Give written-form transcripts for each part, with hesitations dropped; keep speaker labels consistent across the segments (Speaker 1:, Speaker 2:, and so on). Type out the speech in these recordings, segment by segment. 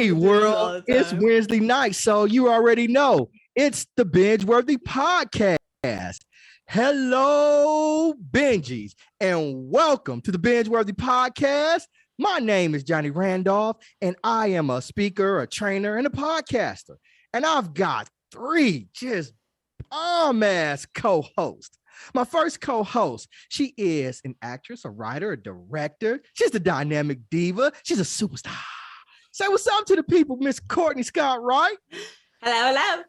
Speaker 1: Hey world, it's Wednesday night, so you already know it's the BingeWorthy podcast. Hello, Benjies, and welcome to the BingeWorthy podcast. My name is Johnny Randolph, and I am a speaker, a trainer, and a podcaster. And I've got three just bomb-ass co-hosts. My first co-host, she is an actress, a writer, a director. She's the dynamic diva. She's a superstar. Say what's up to the people, Miss Cortney Scott Wright.
Speaker 2: Hello, hello.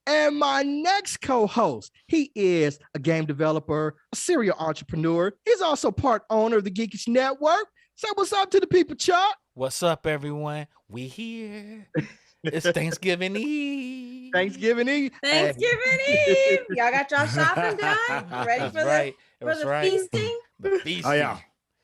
Speaker 1: And my next co-host, he is a game developer, a serial entrepreneur. He's also part owner of the Geekish Network. Say what's up to the people, Chuck.
Speaker 3: What's up, everyone? We here. It's Thanksgiving Eve.
Speaker 1: Thanksgiving Eve.
Speaker 2: Thanksgiving Eve. Y'all got y'all shopping done? Ready for the feasting?
Speaker 3: The feasting.
Speaker 4: Oh yeah.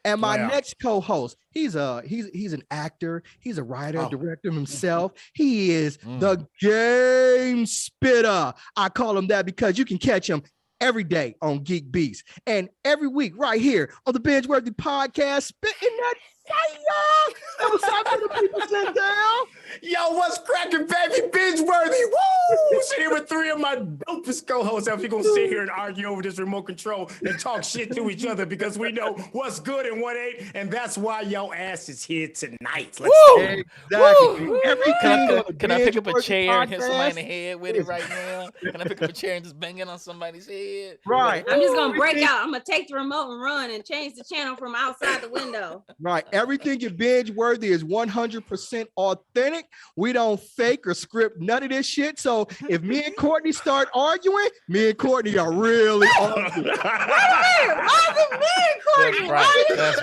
Speaker 1: And my next co-host, he's an actor, he's a writer, director himself. He is the game spitter. I call him that because you can catch him every day on Geek Beast and every week right here on the BingeWorthy podcast, spitting that fire. And what's up to the people, Syntell?
Speaker 4: Yo, what's cracking, baby? BingeWorthy. Woo! Sitting here with three of my dopest co-hosts. If you're gonna sit here and argue over this remote control and talk shit to each other because we know what's good and what ain't, and that's why your ass is here tonight.
Speaker 1: Let's exactly.
Speaker 3: Woo! Can I pick up a chair and hit somebody in the head with it right now? Can I pick up a chair and just bang it on somebody's head?
Speaker 1: Right.
Speaker 2: I'm just gonna break out. I'm gonna take the remote and run and change the channel from outside the window.
Speaker 1: Right. Everything in BingeWorthy is 100% authentic. We don't fake or script none of this shit. So if me and Cortney start arguing, me and Cortney are really arguing.
Speaker 2: Why is it me and Cortney?
Speaker 3: That's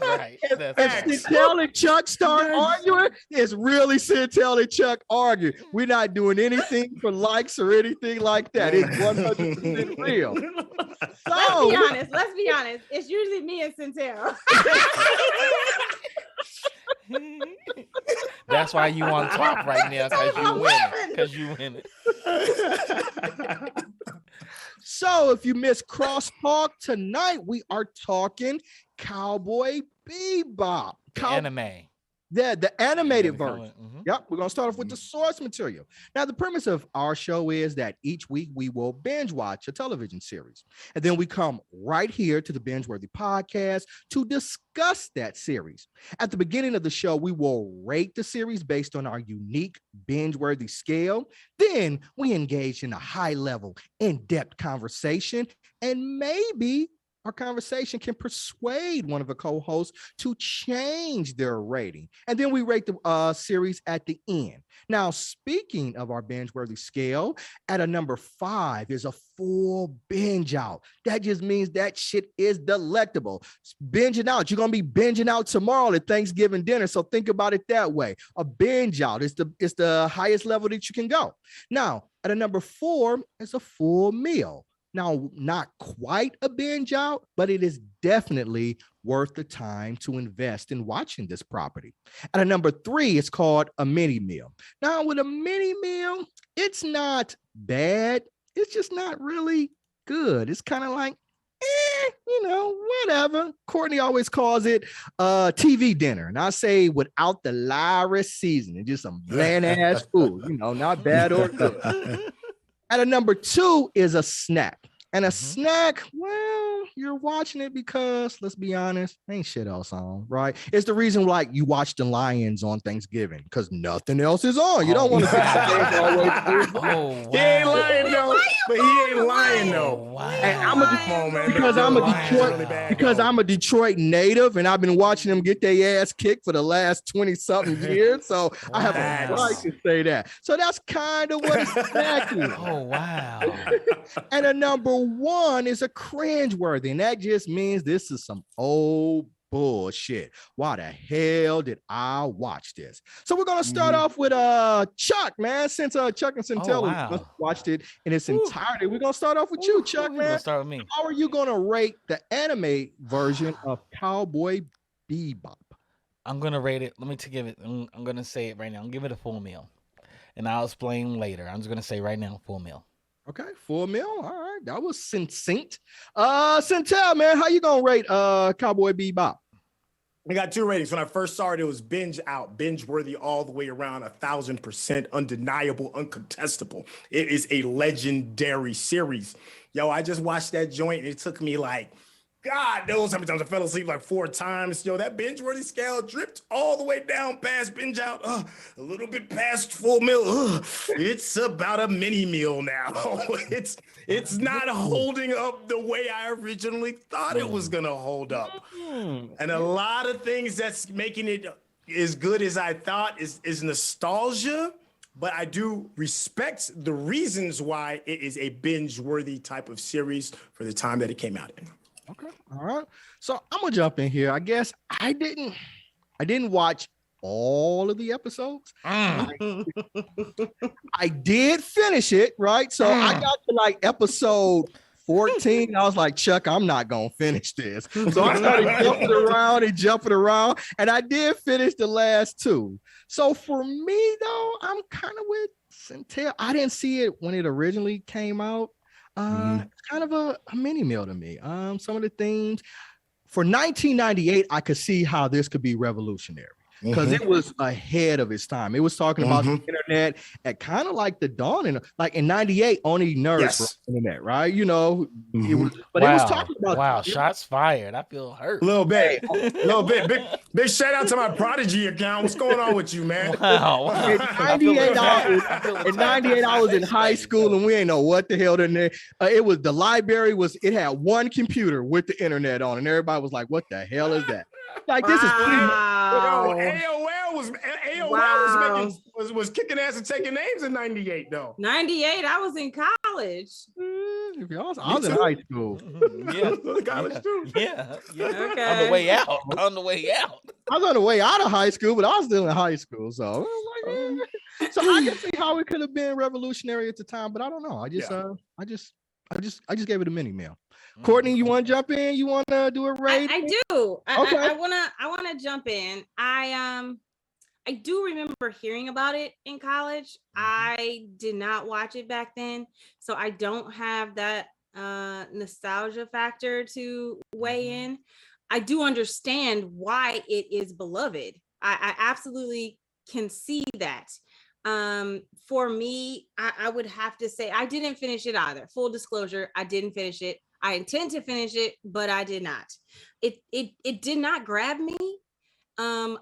Speaker 3: right.
Speaker 1: If Syntell and Chuck start arguing, it's really Syntell and Chuck arguing. We're not doing anything for likes or anything like that. It's 100% real. So,
Speaker 2: Let's be honest. It's usually me and Syntell.
Speaker 3: That's why you on top right now, because you win it.
Speaker 1: So if you missed Crosstalk tonight, we are talking Cowboy Bebop.
Speaker 3: Anime.
Speaker 1: Yeah, the animated version.
Speaker 3: Mm-hmm.
Speaker 1: Yep, we're going to start off with the source material. Now, the premise of our show is that each week we will binge watch a television series. And then we come right here to the BingeWorthy podcast to discuss that series. At the beginning of the show, we will rate the series based on our unique binge-worthy scale. Then we engage in a high-level, in-depth conversation, and maybe our conversation can persuade one of the co-hosts to change their rating. And then we rate the series at the end. Now, speaking of our binge-worthy scale, at a number 5 is a full binge out. That just means that shit is delectable. Binging out. You're going to be binging out tomorrow at Thanksgiving dinner. So think about it that way. A binge out is the highest level that you can go. Now, at a number 4 is a full meal. Now, not quite a binge out, but it is definitely worth the time to invest in watching this property. At a number 3, it's called a mini meal. Now, with a mini meal, it's not bad. It's just not really good. It's kind of like, whatever. Cortney always calls it TV dinner. And I say without the Lyra seasoning, just some bland ass food, not bad or good. At a number 2 is a snack. And a snack, well, you're watching it because, let's be honest, ain't shit else on, right? It's the reason like you watch the Lions on Thanksgiving because nothing else is on. You don't want to be all the way through.
Speaker 4: He ain't lying though, but he ain't lying though.
Speaker 3: Wow.
Speaker 1: And because I'm a Detroit native and I've been watching them get their ass kicked for the last 20-something years. So I have a right to say that. So that's kind of what a snack is.
Speaker 3: Oh, wow.
Speaker 1: And a number 1 is a cringeworthy, and that just means this is some old bullshit. Why the hell did I watch this? So we're gonna start off with Chuck, man. Since Chuck and Syntell watched it in its entirety, we're gonna start off with you, Chuck, man.
Speaker 3: Start with me.
Speaker 1: How are you gonna rate the anime version of Cowboy Bebop?
Speaker 3: I'm gonna rate it. Let me give it. I'm gonna say it right now. I'm give it a full meal, and I'll explain later. I'm just gonna say right now, full meal.
Speaker 1: Okay, full meal. All right, that was succinct. Syntell, man, how you gonna rate Cowboy Bebop?
Speaker 4: I got 2 ratings. When I first saw it, it was binge out, binge worthy all the way around, 1,000%, undeniable, uncontestable. It is a legendary series. Yo, I just watched that joint and it took me like, God knows how many times I fell asleep, like 4 times. Yo, that binge worthy scale dripped all the way down past binge out, a little bit past full meal. It's about a mini meal now. It's not holding up the way I originally thought it was gonna hold up. And a lot of things that's making it as good as I thought is nostalgia, but I do respect the reasons why it is a binge-worthy type of series for the time that it came out in.
Speaker 1: Okay. All right. So I'm gonna jump in here. I guess I didn't watch all of the episodes. I did finish it, right? So I got to like episode 14. I was like, Chuck, I'm not gonna finish this. So I started jumping around, and I did finish the last 2. So for me, though, I'm kind of with Syntell. I didn't see it when it originally came out. It's kind of a mini meal to me. Some of the themes for 1998, I could see how this could be revolutionary because it was ahead of its time. It was talking about the internet at kind of like the dawning, like in 98, only nerds were on the internet, right? You know, it was, but it was talking about
Speaker 3: shots fired. I feel hurt.
Speaker 4: A little bit. Big shout out to my Prodigy account. What's going on with you, man?
Speaker 3: Wow.
Speaker 1: In 98, I was in high school and we ain't know what the hell in there. It was the library it had one computer with the internet on, and everybody was like, "What the hell is that?" Like this is
Speaker 4: AOL was kicking ass and taking names in 98 though.
Speaker 2: 98, I was in college.
Speaker 1: I was in high school.
Speaker 4: College too.
Speaker 3: Yeah.
Speaker 2: Okay.
Speaker 3: On the way out.
Speaker 1: I was on the way out of high school, but I was still in high school. So I can see how it could have been revolutionary at the time, but I don't know. I just gave it a mini meal. Cortney, you want to jump in? You want to do a raid?
Speaker 2: I do.
Speaker 1: Okay.
Speaker 2: I want to jump in. I do remember hearing about it in college. I did not watch it back then, so I don't have that nostalgia factor to weigh in. I do understand why it is beloved. I absolutely can see that. For me, I would have to say I didn't finish it either. Full disclosure, I didn't finish it. I intend to finish it, but I did not. It did not grab me. I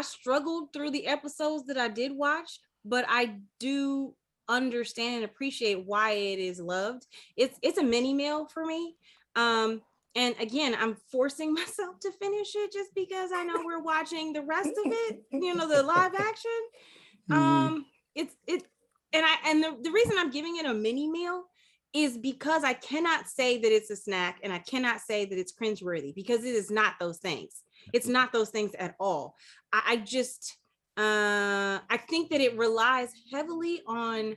Speaker 2: struggled through the episodes that I did watch, but I do understand and appreciate why it is loved. It's a mini meal for me. And again, I'm forcing myself to finish it just because I know we're watching the rest of it, the live action. The reason I'm giving it a mini meal is because I cannot say that it's a snack and I cannot say that it's cringeworthy because it is not those things. It's not those things at all. I think that it relies heavily on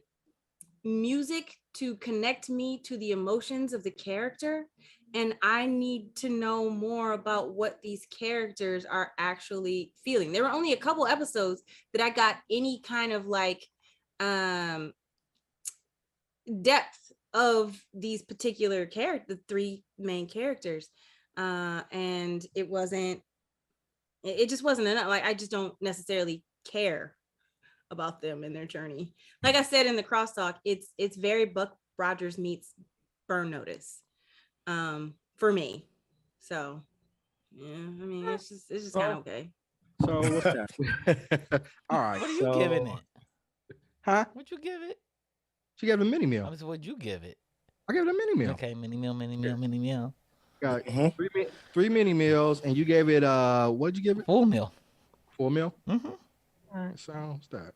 Speaker 2: music to connect me to the emotions of the character. And I need to know more about what these characters are actually feeling. There were only a couple episodes that I got any kind of like depth of these particular characters, the 3 main characters. And it just wasn't enough. Like, I just don't necessarily care about them and their journey. Like I said in the crosstalk, it's very Buck Rogers meets Burn Notice for me. So yeah, I mean, it's just kind of okay.
Speaker 1: So what's that? All right.
Speaker 3: What are you giving it?
Speaker 1: Huh?
Speaker 3: What'd you give it?
Speaker 1: She gave it a mini meal.
Speaker 3: What'd you give it?
Speaker 1: I gave it a mini meal.
Speaker 3: Okay, mini meal.
Speaker 1: Got 3 mini meals, and you gave it what'd you give it?
Speaker 3: Full meal.
Speaker 1: Full meal?
Speaker 3: All
Speaker 1: right, so what's that?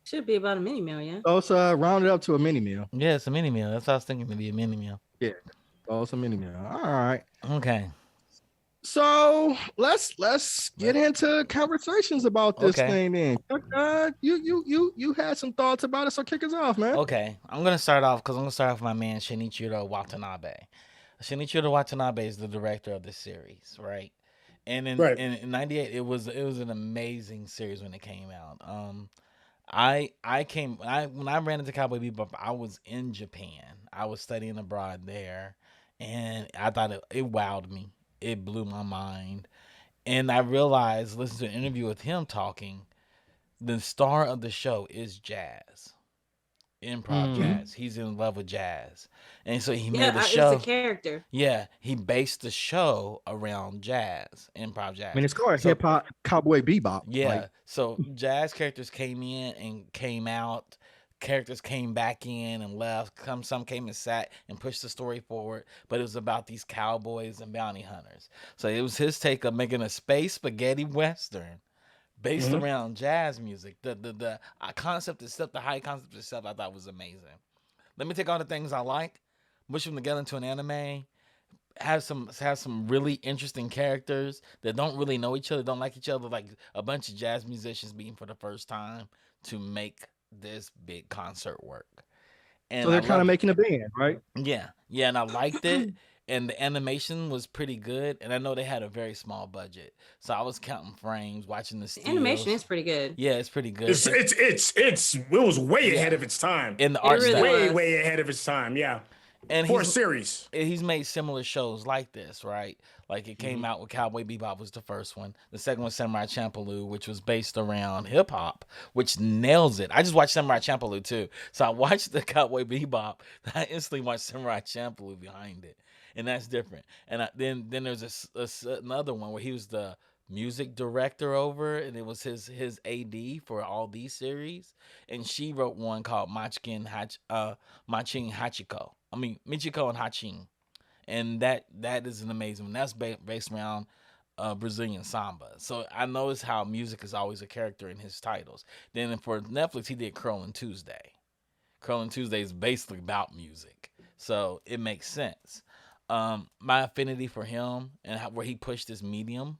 Speaker 2: Should be about a mini meal, yeah.
Speaker 1: So it's rounded up to a mini meal.
Speaker 3: Yeah, it's a mini meal. That's what I was thinking, to be a mini meal.
Speaker 1: Yeah. Oh, it's a mini meal. All right.
Speaker 3: Okay.
Speaker 1: So let's get into conversations about this thing then. You had some thoughts about it, so kick us off, man.
Speaker 3: Okay, I'm gonna start off with my man Shinichiro Watanabe. Shinichiro Watanabe is the director of this series, right? And in '98, it was an amazing series when it came out. When I ran into Cowboy Bebop, I was in Japan. I was studying abroad there. and I thought it wowed me. It blew my mind. And I realized, listening to an interview with him talking, the star of the show is jazz, improv jazz. He's in love with jazz. And so he made the show.
Speaker 2: It's a character.
Speaker 3: Yeah, he based the show around jazz, improv jazz.
Speaker 1: I mean, it's called hip hop, Cowboy Bebop.
Speaker 3: Yeah.
Speaker 1: Like,
Speaker 3: So jazz characters came in and came out. Characters came back in and left. Some came and sat and pushed the story forward. But it was about these cowboys and bounty hunters. So it was his take of making a space spaghetti western based around jazz music. The concept itself, the high concept itself, I thought was amazing. Let me take all the things I like, push them together into an anime. Have some really interesting characters that don't really know each other, don't like each other, like a bunch of jazz musicians meeting for the first time to make this big concert work. And
Speaker 1: so they're kind of making a band, right?
Speaker 3: Yeah, and I liked it. And the animation was pretty good. And I know they had a very small budget, so I was counting frames, watching the
Speaker 2: animation is pretty good.
Speaker 3: Yeah, it's pretty good.
Speaker 4: It was way ahead of its time.
Speaker 3: In the art
Speaker 2: really
Speaker 3: style,
Speaker 4: way ahead of its time. Yeah.
Speaker 3: And
Speaker 4: for a series.
Speaker 3: He's made similar shows like this, right? Like it came out with Cowboy Bebop was the first one. The second one, Samurai Champloo, which was based around hip hop, which nails it. I just watched Samurai Champloo too. So I watched the Cowboy Bebop. I instantly watched Samurai Champloo behind it. And that's different. And then there's another one where he was the music director over, and it was his AD for all these series. And she wrote one called Machin Hachiko. I mean, Michiko and Hachin. And that is an amazing one. That's based around Brazilian samba. So I noticed how music is always a character in his titles. Then for Netflix, he did Curlin' Tuesday. Curlin' Tuesday is basically about music. So it makes sense. My affinity for him and where he pushed this medium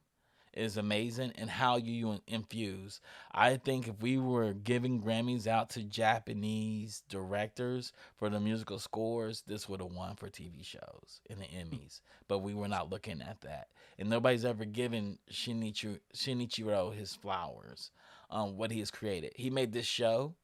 Speaker 3: is amazing, and how you infuse. I think if we were giving Grammys out to Japanese directors for the musical scores, this would have won for TV shows in the Emmys. But we were not looking at that. And nobody's ever given Shinichiro his flowers, what he has created. He made this show,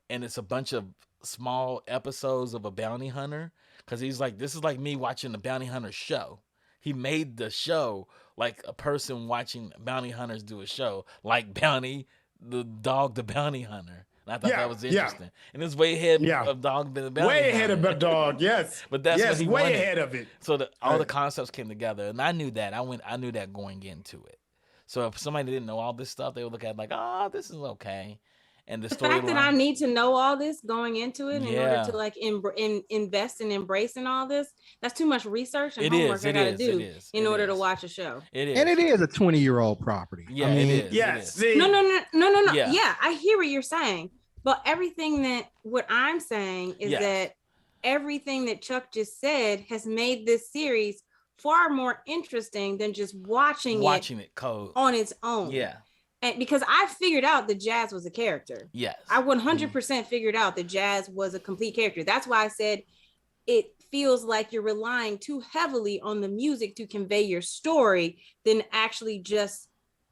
Speaker 3: and it's a bunch of small episodes of a bounty hunter, because he's like, this is like me watching the bounty hunter show. He made the show like a person watching bounty hunters do a show, like Bounty, the dog, the bounty hunter. And I thought that was interesting. Yeah. And it's way ahead of Dog the Bounty
Speaker 4: Way
Speaker 3: hunter.
Speaker 4: ahead of Dog, yes.
Speaker 3: But that's what he
Speaker 4: way
Speaker 3: wanted.
Speaker 4: Ahead of it.
Speaker 3: So all the concepts came together, and I knew that. I knew that going into it. So if somebody didn't know all this stuff, they would look at it like, this is okay. And the fact
Speaker 2: that I need to know all this going into it in order to like invest and embrace in all this, that's too much research and homework I gotta do in order to watch a show.
Speaker 3: It is.
Speaker 1: And it is a 20-year-old property.
Speaker 3: Yeah, I mean, it is.
Speaker 4: Yes.
Speaker 2: No. Yeah, I hear what you're saying. But what I'm saying is that everything that Chuck just said has made this series far more interesting than just watching it on its own.
Speaker 3: Yeah.
Speaker 2: And because I figured out that Jazz was a character.
Speaker 3: Yes.
Speaker 2: I 100% figured out that Jazz was a complete character. That's why I said it feels like you're relying too heavily on the music to convey your story than actually just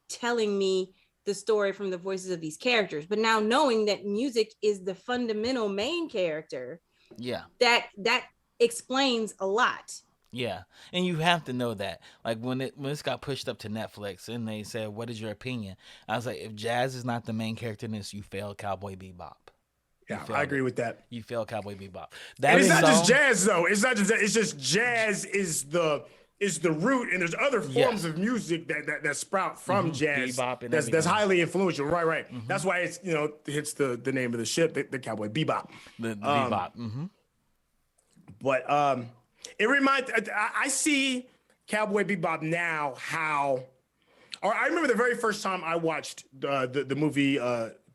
Speaker 2: telling me the story from the voices of these characters. But now knowing that music is the fundamental main character, that explains a lot.
Speaker 3: Yeah, and you have to know that. Like when this got pushed up to Netflix and they said, "What is your opinion?" I was like, if Jazz is not the main character in this, you failed Cowboy Bebop.
Speaker 4: Yeah, I agree with that.
Speaker 3: You failed Cowboy Bebop.
Speaker 4: And it's not just jazz though. It's not just that. It's just jazz is the root, and there's other forms of music that sprout from jazz. Bebop and that's highly influential. Right. Mm-hmm. That's why it's hits the name of the ship, the Cowboy Bebop.
Speaker 3: The Bebop. Mm-hmm.
Speaker 4: But it reminds. I see Cowboy Bebop now. I remember the very first time I watched the movie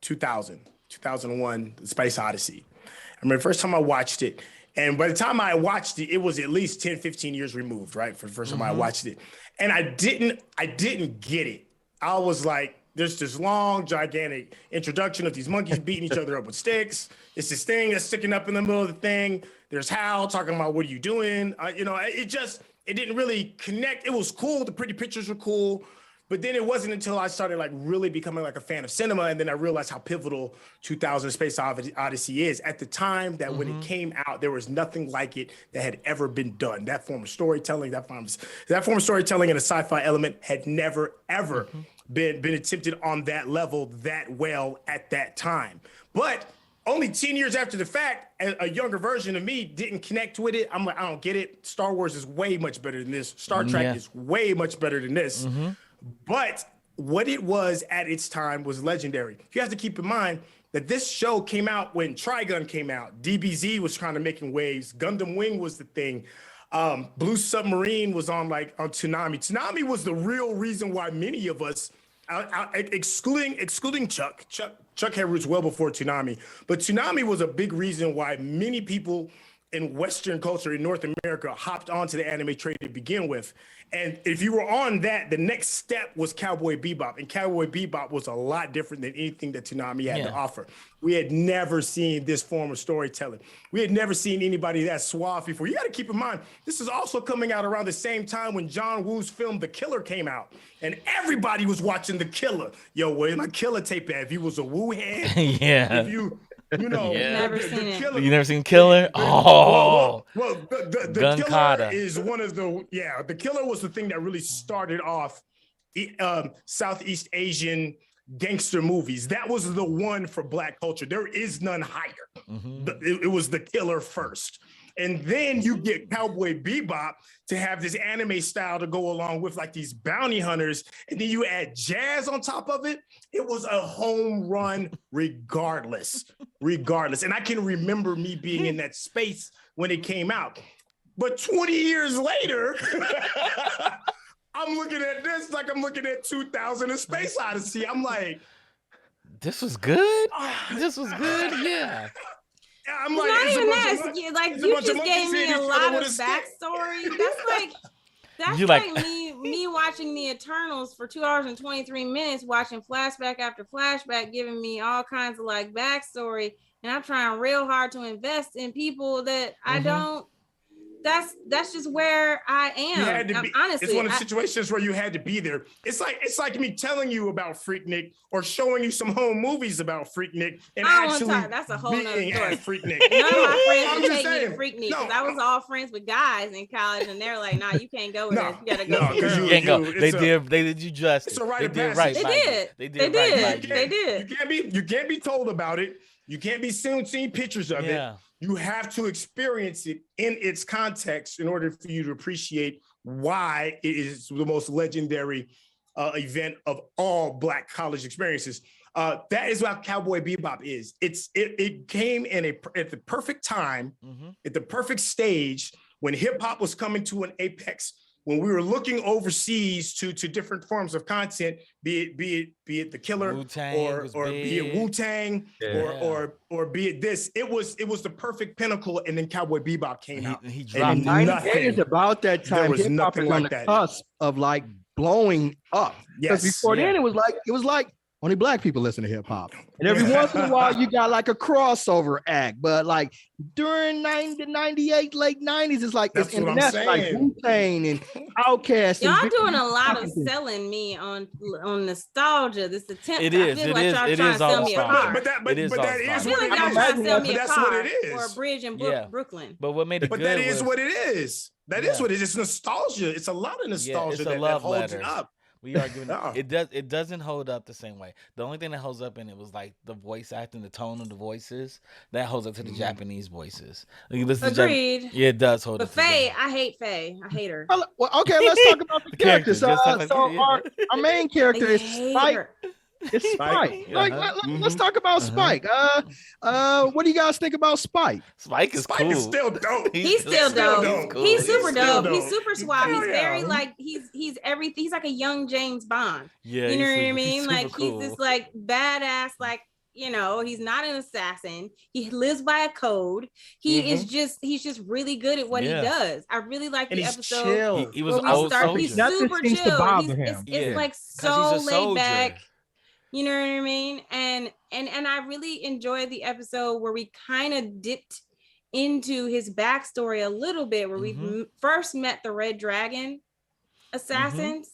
Speaker 4: 2001, The Space Odyssey. I remember the first time I watched it, and by the time I watched it, it was at least 10, 15 years removed, right? For the first time I watched it, and I didn't get it. I was like, there's this long, gigantic introduction of these monkeys beating each other up with sticks. It's this thing that's sticking up in the middle of the thing. There's Hal talking about, what are you doing? It didn't really connect. It was cool. The pretty pictures were cool. But then it wasn't until I started like really becoming like a fan of cinema, and then I realized how pivotal 2000: Space Odyssey is. At the time that when it came out, there was nothing like it that had ever been done. That form of storytelling, that form of storytelling and a sci-fi element had never ever been attempted on that level that well at that time. But only 10 years after the fact, a younger version of me didn't connect with it. I'm like, I don't get it. Star Wars is way much better than this. Star Trek is way much better than this. But what it was at its time was legendary. You have to keep in mind that this show came out when Trigun came out. DBZ was kind of making waves. Gundam Wing was the thing. Blue Submarine was on Toonami. Toonami was the real reason why many of us, excluding Chuck had roots well before Toonami, but Toonami was a big reason why many people in Western culture in North America hopped onto the anime trade to begin with. And if you were on that, the next step was Cowboy Bebop. And Cowboy Bebop was a lot different than anything that Toonami had to offer. We had never seen this form of storytelling. We had never seen anybody that suave before. You got to keep in mind, this is also coming out around the same time when John Woo's film The Killer came out. And everybody was watching The Killer. Yo, where my Killer tape at? If you was a Woo head, if you know,
Speaker 2: never seen it.
Speaker 3: Killer, you never seen Killer?
Speaker 4: Well, the Killer
Speaker 3: Kata
Speaker 4: is one of the The Killer was the thing that really started off Southeast Asian gangster movies. That was the one for Black culture. There is none higher. It was The Killer first. And then you get Cowboy Bebop to have this anime style to go along with like these bounty hunters. And then you add jazz on top of it. It was a home run regardless. And I can remember me being in that space when it came out. But 20 years later, I'm looking at this like I'm looking at 2000: Space Odyssey. I'm like,
Speaker 3: this was good? This was good? Yeah.
Speaker 4: I'm
Speaker 2: like, not even that. You just gave me a lot of backstory. That's like me watching the Eternals for 2 hours and 23 minutes, watching flashback after flashback, giving me all kinds of like backstory, and I'm trying real hard to invest in people that I don't. That's just where I am.
Speaker 4: You had to be,
Speaker 2: honestly,
Speaker 4: it's one of the situations where you had to be there. It's like me telling you about Freaknik or showing you some home movies about Freaknik and
Speaker 2: that's a whole nother story.
Speaker 4: Freaknik.
Speaker 2: None of my friends would take me to Freaknik because I was all friends with guys in college, and they're like, "Nah, you can't go with us. You gotta go with girls."
Speaker 3: You can't go. They did you justice.
Speaker 4: It's a rite of
Speaker 3: passage.
Speaker 4: Right.
Speaker 3: They did.
Speaker 4: You can't be told about it. You can't be seeing pictures of it. You have to experience it in its context in order for you to appreciate why it is the most legendary event of all Black college experiences. That is what Cowboy Bebop is. It came at the perfect time, at the perfect stage when hip hop was coming to an apex. When we were looking overseas to different forms of content, be it The Killer or be it Wu-Tang or be it this, it was the perfect pinnacle. And then Cowboy Bebop came out.
Speaker 3: He dropped
Speaker 1: it. About that time,
Speaker 4: there was nothing like that.
Speaker 1: Cusp of like blowing up. Because before then, it was like only Black people listen to hip hop. And every once in a while, you got like a crossover act. But like during 98, late 90s, it's like it's international, like Wu-Tang and Outkast.
Speaker 2: Y'all doing a lot of selling me on nostalgia. This attempt.
Speaker 3: It is.
Speaker 2: It is. It is all
Speaker 4: but that is what it is.
Speaker 2: That's what it is. Or a bridge in Brooklyn.
Speaker 3: But what made it good
Speaker 4: that is what it is. That is what it is. It's nostalgia. It's a lot of nostalgia that holds it up.
Speaker 3: We are giving it doesn't hold up the same way. The only thing that holds up in it was like the voice acting, the tone of the voices. That holds up to the Japanese voices.
Speaker 2: Agreed.
Speaker 3: Yeah, it does hold up.
Speaker 2: But Faye, I hate Faye. I hate her.
Speaker 1: Well, okay, let's talk about the characters. Our main character is Spike. It's Spike. Let's talk about Spike. What do you guys think about Spike?
Speaker 3: Spike is cool.
Speaker 4: Is still dope.
Speaker 2: He's still dope. Cool. He's super dope. He's super suave. He's very like he's everything. He's like a young James Bond.
Speaker 3: Yeah,
Speaker 2: you know what I mean? Like
Speaker 3: cool.
Speaker 2: he's this like badass. Like he's not an assassin. He lives by a code. He's just really good at what he does. I really like the episode.
Speaker 3: Chill. He was old soldier.
Speaker 2: He's super chill. It's like so laid back. You know what I mean? And I really enjoyed the episode where we kind of dipped into his backstory a little bit, where we first met the Red Dragon assassins,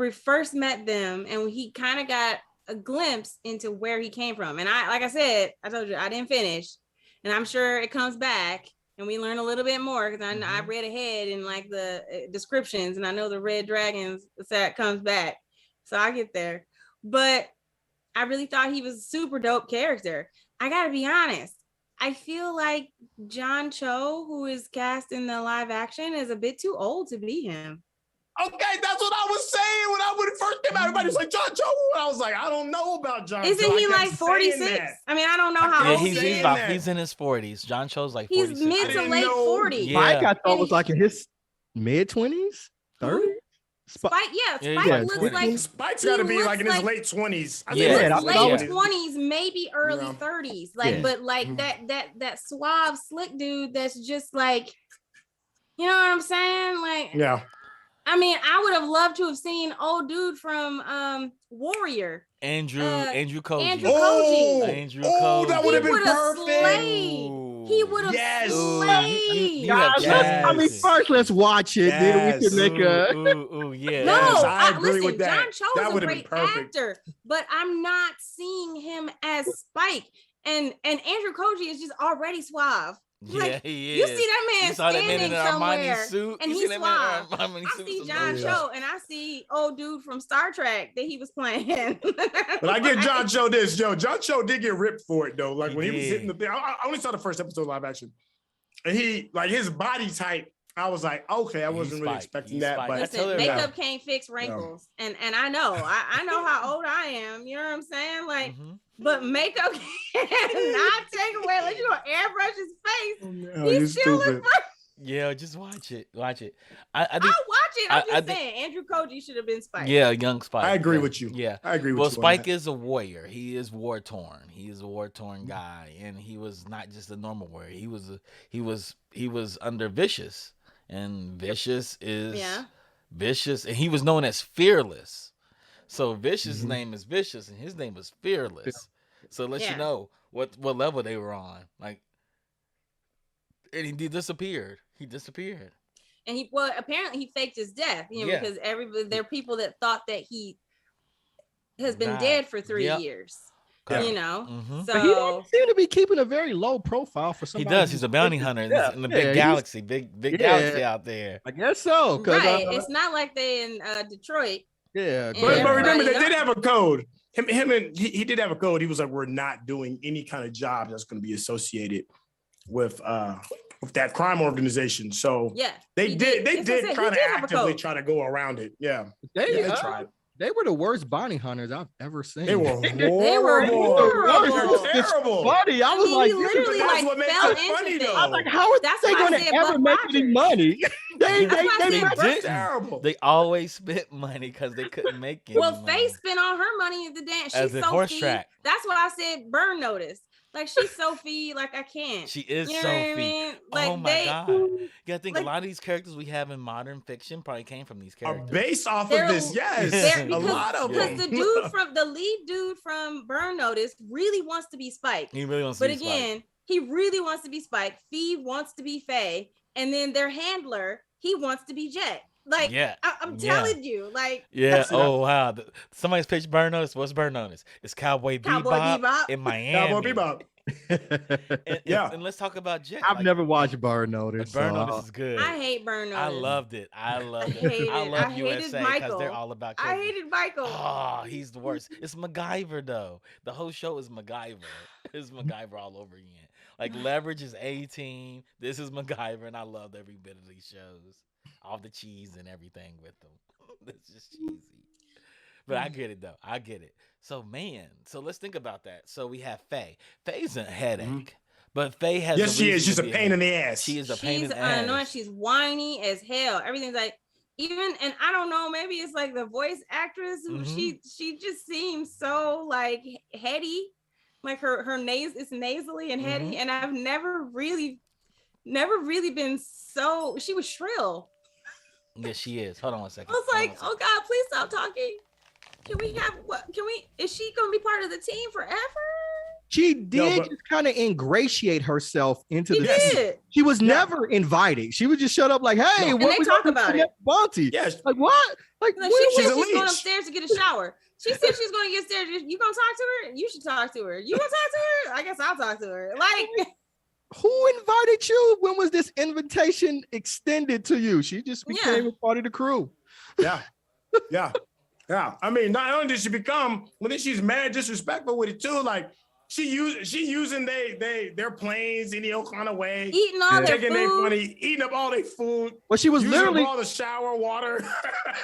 Speaker 2: we first met them, and he kind of got a glimpse into where he came from. And like I said, I told you I didn't finish, and I'm sure it comes back and we learn a little bit more, because I read ahead in like the descriptions, and I know the red dragons that comes back, so I get there. But I really thought he was a super dope character. I gotta be honest, I feel like John Cho, who is cast in the live action, is a bit too old to be him.
Speaker 4: Okay, that's what I was saying when it first came out. Everybody was like, John Cho. I was like, I don't know about John Cho.
Speaker 2: Isn't he like 46? I mean, I don't know how old
Speaker 3: he's in his 40s. John Cho's like 46.
Speaker 2: He's mid to late 40s.
Speaker 1: Yeah. Spike, I thought, was like in his mid 20s, 30s.
Speaker 2: Spike looks like
Speaker 4: Spike's got to be like in his late 20s.
Speaker 2: Late 20s, maybe early 30s. Like, but like that suave, slick dude that's just like, you know what I'm saying? Like,
Speaker 4: yeah.
Speaker 2: I mean, I would have loved to have seen old dude from Warrior.
Speaker 3: Andrew Koji.
Speaker 2: Andrew Koji.
Speaker 4: That would have been perfect.
Speaker 2: He would have slayed.
Speaker 1: I mean, first let's watch it. Then we can make a.
Speaker 4: I agree with that.
Speaker 2: John Cho is a great actor, but I'm not seeing him as Spike. And Andrew Koji is just already suave. Like,
Speaker 3: he is.
Speaker 2: You see that man standing somewhere,
Speaker 3: suit.
Speaker 2: and he's suave. I see John Cho, and I see old dude from Star Trek that he was playing.
Speaker 4: But I give John Cho this, John Cho did get ripped for it though. Like when he was hitting the thing, I only saw the first episode of live action, and he like his body type. I was like, okay, I wasn't really expecting that. But
Speaker 2: listen, makeup can't fix wrinkles, and I know how old I am. You know what I'm saying? Like. But makeup cannot take away. Like, you don't airbrush his face. He's still looks fresh.
Speaker 3: Yeah, just watch it.
Speaker 2: I'll watch it. I'm just saying, Andrew Koji should have been Spike.
Speaker 3: Yeah, young Spike.
Speaker 4: I agree with you.
Speaker 3: Yeah,
Speaker 4: I agree with you.
Speaker 3: Well, Spike is a warrior. He is war torn. He is a war torn guy, and he was not just a normal warrior. He was under Vicious, and Vicious is Vicious, and he was known as Fearless. So Vicious' name is Vicious, and his name was Fearless. So let you know what level they were on. Like, and he disappeared. And
Speaker 2: apparently he faked his death. Because there are people that thought that he has been dead for 3 years. You know, so
Speaker 1: but he didn't seem to be keeping a very low profile for somebody.
Speaker 3: He does. He's a bounty hunter in the big galaxy, big galaxy out there.
Speaker 1: I guess so.
Speaker 2: Right. It's not like they in Detroit.
Speaker 1: Yeah,
Speaker 4: but remember they did have a code. He did have a code. He was like, we're not doing any kind of job that's going to be associated with that crime organization. So they did kind of actively try to go around it. Yeah, they tried.
Speaker 1: They were the worst bounty hunters I've ever seen.
Speaker 4: They were horrible.
Speaker 2: They were horrible.
Speaker 4: Terrible.
Speaker 1: Funny. I was like,
Speaker 2: literally
Speaker 4: that's what makes it funny though.
Speaker 1: I was like, how are they going to ever make any money? They
Speaker 4: terrible.
Speaker 3: They always spent money because they couldn't make it.
Speaker 2: Well, Faye spent all her money at the dance. She's
Speaker 3: a horse track.
Speaker 2: That's why I said burn notice. Like, she's Sophie, like, I can't.
Speaker 3: She is
Speaker 2: you know
Speaker 3: Sophie.
Speaker 2: What I mean? Like,
Speaker 3: oh my God. You gotta think a lot of these characters we have in modern fiction probably came from these characters.
Speaker 4: Are based off of this, yes. A lot of them.
Speaker 2: Because the lead dude from Burn Notice really wants to be Spike.
Speaker 3: He really wants to be
Speaker 2: Spike. But again, he really wants to be Spike. Fee wants to be Faye. And then their handler, he wants to be Jet. Like, I'm telling you, like.
Speaker 3: Yeah. Oh, wow. Somebody's pitched Burn Notice. What's Burn Notice? It's Cowboy Bebop in Miami.
Speaker 4: Cowboy Bebop.
Speaker 3: And let's talk about Jet.
Speaker 1: I've never watched Burn Notice.
Speaker 3: Burn Notice is good.
Speaker 2: I hate Burn Notice.
Speaker 3: I loved it. I love USA because they're all about
Speaker 2: I hated Michael.
Speaker 3: Oh, he's the worst. It's MacGyver though. The whole show is MacGyver. It's MacGyver all over again. Like Leverage is 18. This is MacGyver, and I loved every bit of these shows. All the cheese and everything with them. It's just cheesy. But I get it though. I get it. So let's think about that. So we have Faye. Faye's a headache, but Faye has.
Speaker 4: Yes, she is. She's a pain in the ass.
Speaker 3: She is a pain in the ass.
Speaker 2: Annoying. She's whiny as hell. Everything's like, and I don't know. Maybe it's like the voice actress. She just seems so like heady. Like her nose is nasally and heady, and I've never really been so. She was shrill.
Speaker 3: Yes, she is. Hold on one second.
Speaker 2: I was like, oh God, please stop talking. Is she gonna be part of the team forever?
Speaker 1: She did just kind of ingratiate herself into the team. She was never invited. She would just shut up like, hey, what
Speaker 2: we talk about it.
Speaker 1: Bounty?
Speaker 4: Yes.
Speaker 1: Like what? Like
Speaker 2: she's
Speaker 1: gonna
Speaker 2: upstairs to get a shower. She said she's going to get upstairs. You going to talk to her? You should talk to her. You going to talk to her? I guess I'll talk to her. Like,
Speaker 1: who invited you? When was this invitation extended to you? She just became a part of the crew.
Speaker 4: Yeah. I mean, not only did she become, well, then she's mad disrespectful with it too. Like she using their planes any old kind of way,
Speaker 2: eating all their
Speaker 4: taking
Speaker 2: food,
Speaker 4: their money, eating up all their food.
Speaker 1: Well, she was literally
Speaker 4: all the shower water.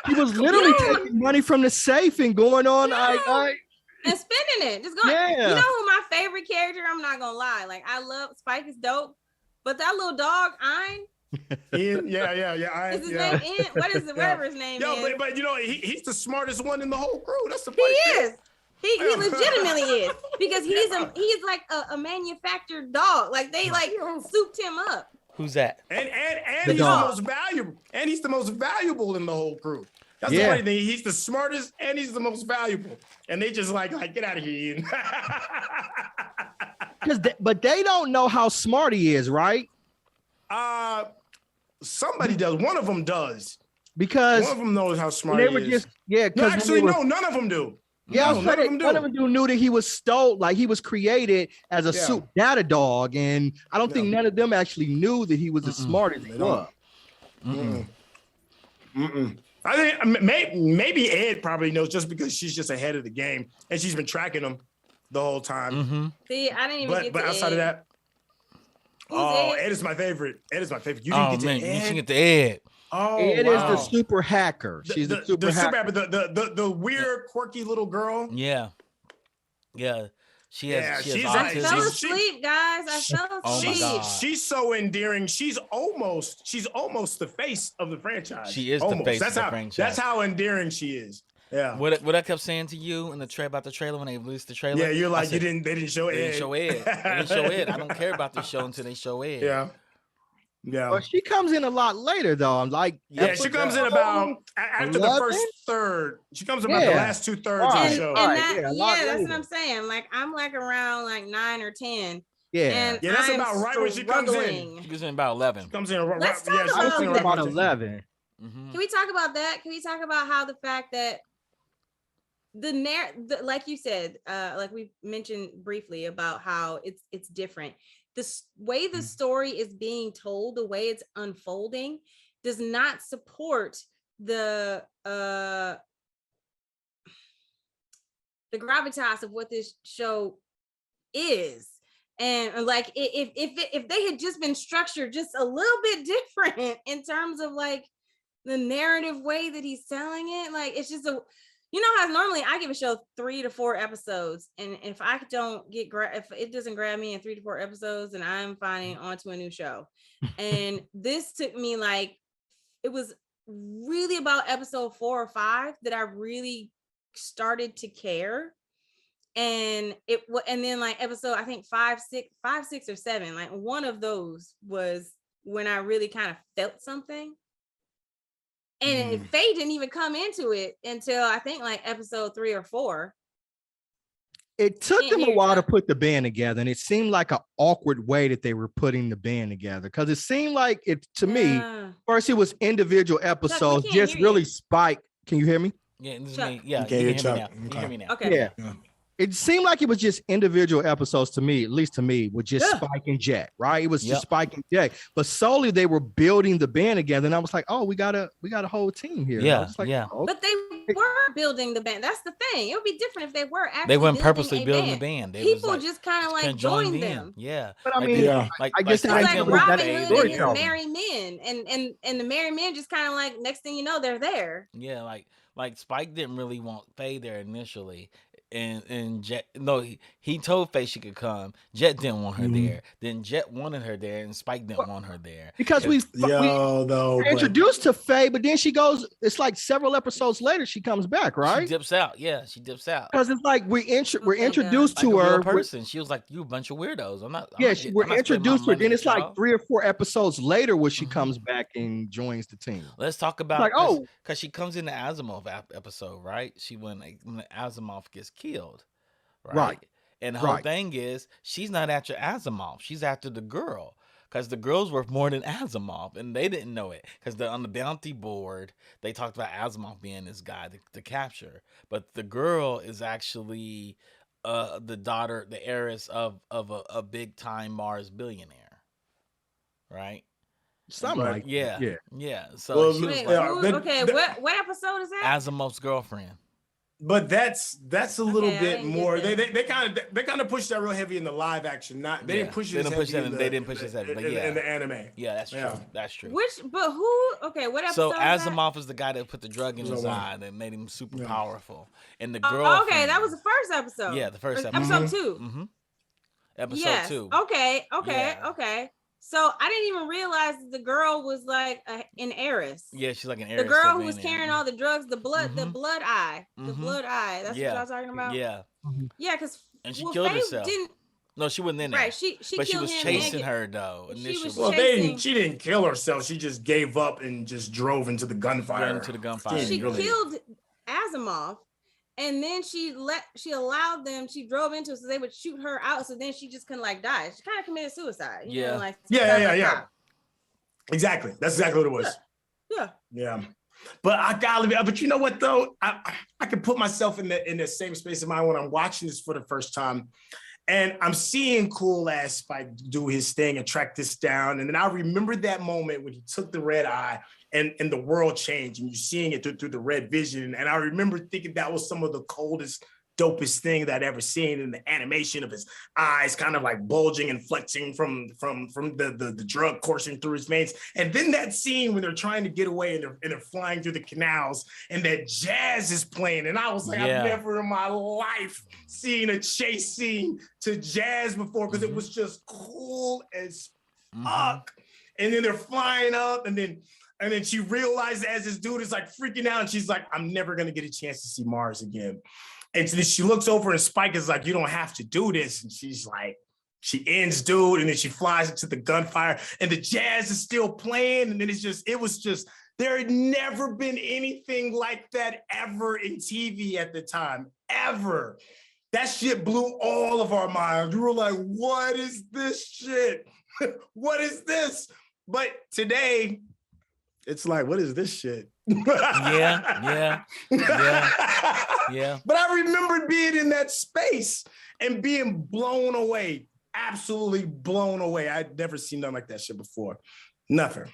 Speaker 1: She was literally taking money from the safe and going on.
Speaker 2: And spending it, just going.
Speaker 1: Yeah.
Speaker 2: You know who my favorite character? I'm not gonna lie. Like I love Spike is dope, but that little dog,
Speaker 4: Ian, yeah.
Speaker 2: Is his name Ian? What is it? Whatever his name is.
Speaker 4: But you know, he's the smartest one in the whole crew. That's the
Speaker 2: He is. He legitimately is, because he's like a manufactured dog. Like they like souped him up.
Speaker 3: Who's that?
Speaker 4: And he's the most valuable. And he's the most valuable in the whole crew. That's the funny thing. He's the smartest and he's the most valuable. And they just like get out of here, Ian.
Speaker 1: But they don't know how smart he is, right?
Speaker 4: Somebody does. One of them does.
Speaker 1: Because
Speaker 4: one of them knows how smart he is.
Speaker 1: No,
Speaker 4: actually, none of them do.
Speaker 1: Yeah, none of them knew that he was stole, like he was created as a soup data dog, and I don't think none of them actually knew that he was as smart as he was.
Speaker 4: I think maybe Ed probably knows just because she's just ahead of the game and she's been tracking him the whole time.
Speaker 2: See, I didn't even get
Speaker 4: but
Speaker 2: to
Speaker 4: outside of that, Ed is my favorite. You didn't get to Ed.
Speaker 3: You should get to Ed.
Speaker 1: Ed is the super hacker. She's the super hacker.
Speaker 4: The weird, quirky little girl.
Speaker 3: Yeah. She has autism.
Speaker 2: I fell asleep, guys. I fell asleep.
Speaker 3: Oh
Speaker 4: she's so endearing. She's almost the face of the franchise.
Speaker 3: She is the face of the franchise.
Speaker 4: That's how endearing she is. Yeah.
Speaker 3: What I kept saying to you in the about the trailer when they released the trailer.
Speaker 4: Yeah, you're like, they didn't show Ed.
Speaker 3: They didn't show Ed. I don't care about the show until they show Ed.
Speaker 4: Yeah.
Speaker 1: Well, she comes in a lot later, though. I'm like,
Speaker 4: she comes in about after 11? The first third. She comes about the last 2/3 of the show.
Speaker 2: And that's what I'm saying. Like I'm like around like 9 or 10.
Speaker 1: Yeah,
Speaker 4: that's about right when she comes in.
Speaker 3: She comes in about 11.
Speaker 4: She comes in
Speaker 2: Let's talk
Speaker 1: about 11.
Speaker 2: Can we talk about that? Can we talk about how the fact that like you said, like we mentioned briefly about how it's different. The way the story is being told, the way it's unfolding, does not support the gravitas of what this show is. And like if they had just been structured just a little bit different in terms of like the narrative way that he's telling it, like it's just you know how normally I give a show 3 to 4 episodes, and if I don't get if it doesn't grab me in 3 to 4 episodes, then I'm finding onto a new show. And this took me like, it was really about episode 4 or 5 that I really started to care. And then like episode, I think 5, 6 or 7, like one of those was when I really kind of felt something. And Faye didn't even come into it until I think like episode 3 or 4.
Speaker 1: It took them a while to put the band together, and it seemed like an awkward way that they were putting the band together, because it seemed like to me, first it was individual episodes, just really Spike. Can you hear me?
Speaker 3: Yeah, this is me. Yeah,
Speaker 4: you can
Speaker 3: hear me now.
Speaker 2: Okay.
Speaker 1: Yeah. It seemed like it was just individual episodes to me, at least to me, with just Spike and Jet, right? It was just Spike and Jet, but solely they were building the band together, and I was like, oh, we got a whole team here.
Speaker 3: Yeah,
Speaker 1: like,
Speaker 3: oh.
Speaker 2: But they were building the band. That's the thing. It would be different if they were actually.
Speaker 3: They weren't purposely building the band.
Speaker 2: People just kind of like joined them.
Speaker 3: Yeah,
Speaker 1: but I mean,
Speaker 2: I guess it's like Robin Hood and his merry men, and the merry men just kind of like next thing you know they're there.
Speaker 3: Yeah, like Spike didn't really want Faye there initially. And Jet, he told Faye she could come. Jet didn't want her there. Then Jet wanted her there, and Spike didn't want her there.
Speaker 1: Because we're introduced to Faye, but then she goes. It's like several episodes later she comes back, right?
Speaker 3: She dips out. Yeah, she dips out.
Speaker 1: Because it's like we're introduced to her.
Speaker 3: Person. She was like, "You a bunch of weirdos."
Speaker 1: We're introduced to her. Then it's like 3 or 4 episodes later where she comes back and joins the team.
Speaker 3: Let's talk about because she comes in the Asimov episode, right? When Asimov gets killed, right? And the whole thing is she's not after Asimov, she's after the girl, because the girl's worth more than Asimov, and they didn't know it because on the bounty board they talked about Asimov being this guy to capture, but the girl is actually the daughter, the heiress of a big time Mars billionaire, right?
Speaker 1: Something like
Speaker 3: yeah. So
Speaker 4: Well,
Speaker 3: she was
Speaker 2: Wait,
Speaker 3: like,
Speaker 2: what episode is that?
Speaker 3: Asimov's girlfriend.
Speaker 4: But that's a little bit more. They kind of pushed that real heavy in the live action. Not they didn't push it as heavy in the,
Speaker 3: they didn't push it as heavy, but
Speaker 4: in the anime.
Speaker 3: Yeah, that's true. That's true.
Speaker 2: But who? Okay, what episode?
Speaker 3: So Asimov is the guy that put the drug in his eye that made him super powerful. And the girl.
Speaker 2: Okay, that was the first episode.
Speaker 3: Yeah, the first episode.
Speaker 2: Episode 2.
Speaker 3: Mm-hmm. Episode 2.
Speaker 2: Okay. So I didn't even realize that the girl was like an heiress.
Speaker 3: Yeah, she's like an heiress.
Speaker 2: The girl who was carrying all the drugs, the blood eye,
Speaker 3: Mm-hmm.
Speaker 2: the blood eye. That's what y'all talking about.
Speaker 3: Yeah.
Speaker 2: Yeah, because
Speaker 3: and she killed herself. No, she wasn't in there.
Speaker 2: Right, she
Speaker 3: but she was chasing
Speaker 2: him
Speaker 3: her though. Initially.
Speaker 4: She didn't kill herself. She just gave up and just drove into the gunfire.
Speaker 2: She killed Asimov. And then she allowed them, she drove into it so they would shoot her out. So then she just couldn't like die. She kind of committed suicide. You know, like,
Speaker 4: yeah. Exactly. That's exactly what it was. Yeah. But but you know what though? I can put myself in the same space of mind when I'm watching this for the first time. And I'm seeing cool ass Spike do his thing and track this down. And then I remember that moment when he took the red eye and the world changed and you're seeing it through the red vision. And I remember thinking that was some of the coldest, dopest thing that I'd ever seen in the animation of his eyes kind of like bulging and flexing from the drug coursing through his veins. And then that scene when they're trying to get away and they're flying through the canals and that jazz is playing. And I was like, I've never in my life seen a chase scene to jazz before because it was just cool as fuck. And then they're flying up and then she realizes as this dude is like freaking out and she's like, I'm never going to get a chance to see Mars again. And so then she looks over and Spike is like, you don't have to do this. And she's like, she ends dude. And then she flies into the gunfire and the jazz is still playing. And then it was just, there had never been anything like that ever in TV at the time, ever. That shit blew all of our minds. We were like, what is this shit? What is this? But today, it's like, what is this shit?
Speaker 3: Yeah.
Speaker 4: But I remember being in that space and being blown away, absolutely blown away. I'd never seen nothing like that shit before. Never.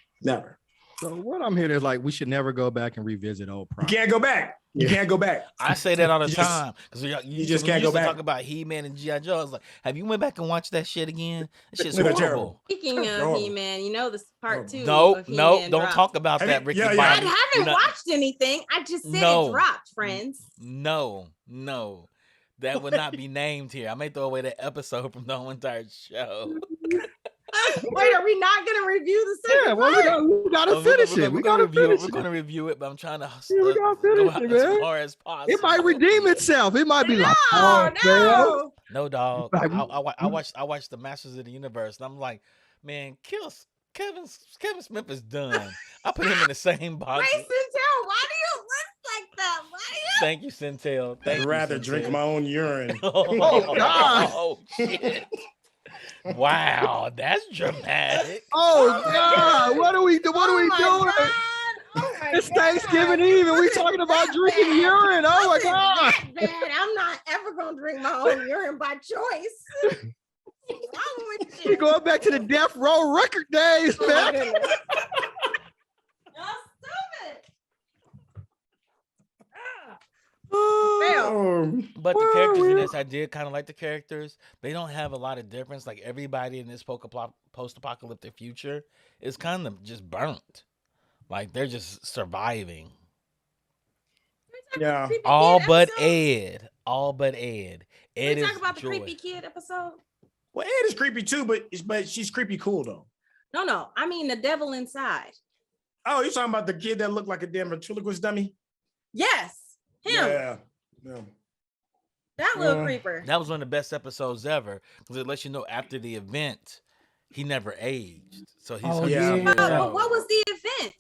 Speaker 1: So what I'm hearing is like, we should never go back and revisit old projects.
Speaker 4: You can't go back. You can't go back.
Speaker 3: I say that all the time because
Speaker 4: you just can't go back.
Speaker 3: Talk about He-Man and G.I. Joe. I was like, have you went back and watched that shit again? That shit's horrible.
Speaker 2: Speaking of He-Man, you know this part 2.
Speaker 3: No, don't talk about that, Ricky.
Speaker 2: I haven't watched anything. I just said it dropped, friends.
Speaker 3: No. That would not be named here. I may throw away that episode from the whole entire show.
Speaker 2: Wait, are we not going to review the second part?
Speaker 1: We gotta finish it.
Speaker 3: We're going to review it, but I'm trying to
Speaker 1: we gotta finish it, man.
Speaker 3: As far as possible.
Speaker 1: It might redeem itself. It might be
Speaker 3: No, dog. I watched the Masters of the Universe, and I'm like, man, Kevin Smith is done. I put him in the same box.
Speaker 2: Wait, Syntell, why do you look like that?
Speaker 3: Thank you, Syntell.
Speaker 4: I'd rather drink my own urine.
Speaker 1: Oh, God.
Speaker 3: Oh, shit. Wow, that's dramatic.
Speaker 1: Oh God, what are we doing?
Speaker 2: Oh
Speaker 1: It's Thanksgiving Eve and we talking about drinking urine. Oh my God.
Speaker 2: Bad. I'm not ever gonna drink my own urine by choice. What's wrong with you?
Speaker 1: We're going back to the Death Row record days, man.
Speaker 2: Y'all stupid.
Speaker 3: But the characters in this, I did kind of like the characters. They don't have a lot of difference. Like everybody in this post-apocalyptic future is kind of just burnt. Like they're just surviving.
Speaker 4: Yeah.
Speaker 3: All but Ed. Ed is
Speaker 2: talk about the
Speaker 3: joy.
Speaker 2: creepy kid episode.
Speaker 4: Well, Ed is creepy too, but she's creepy cool though.
Speaker 2: No. I mean the devil inside.
Speaker 4: Oh, you're talking about the kid that looked like a damn ventriloquist dummy?
Speaker 2: Yes. Him.
Speaker 4: Yeah.
Speaker 2: That little creeper.
Speaker 3: That was one of the best episodes ever because it lets you know after the event, he never aged. So he's
Speaker 2: But what was the event?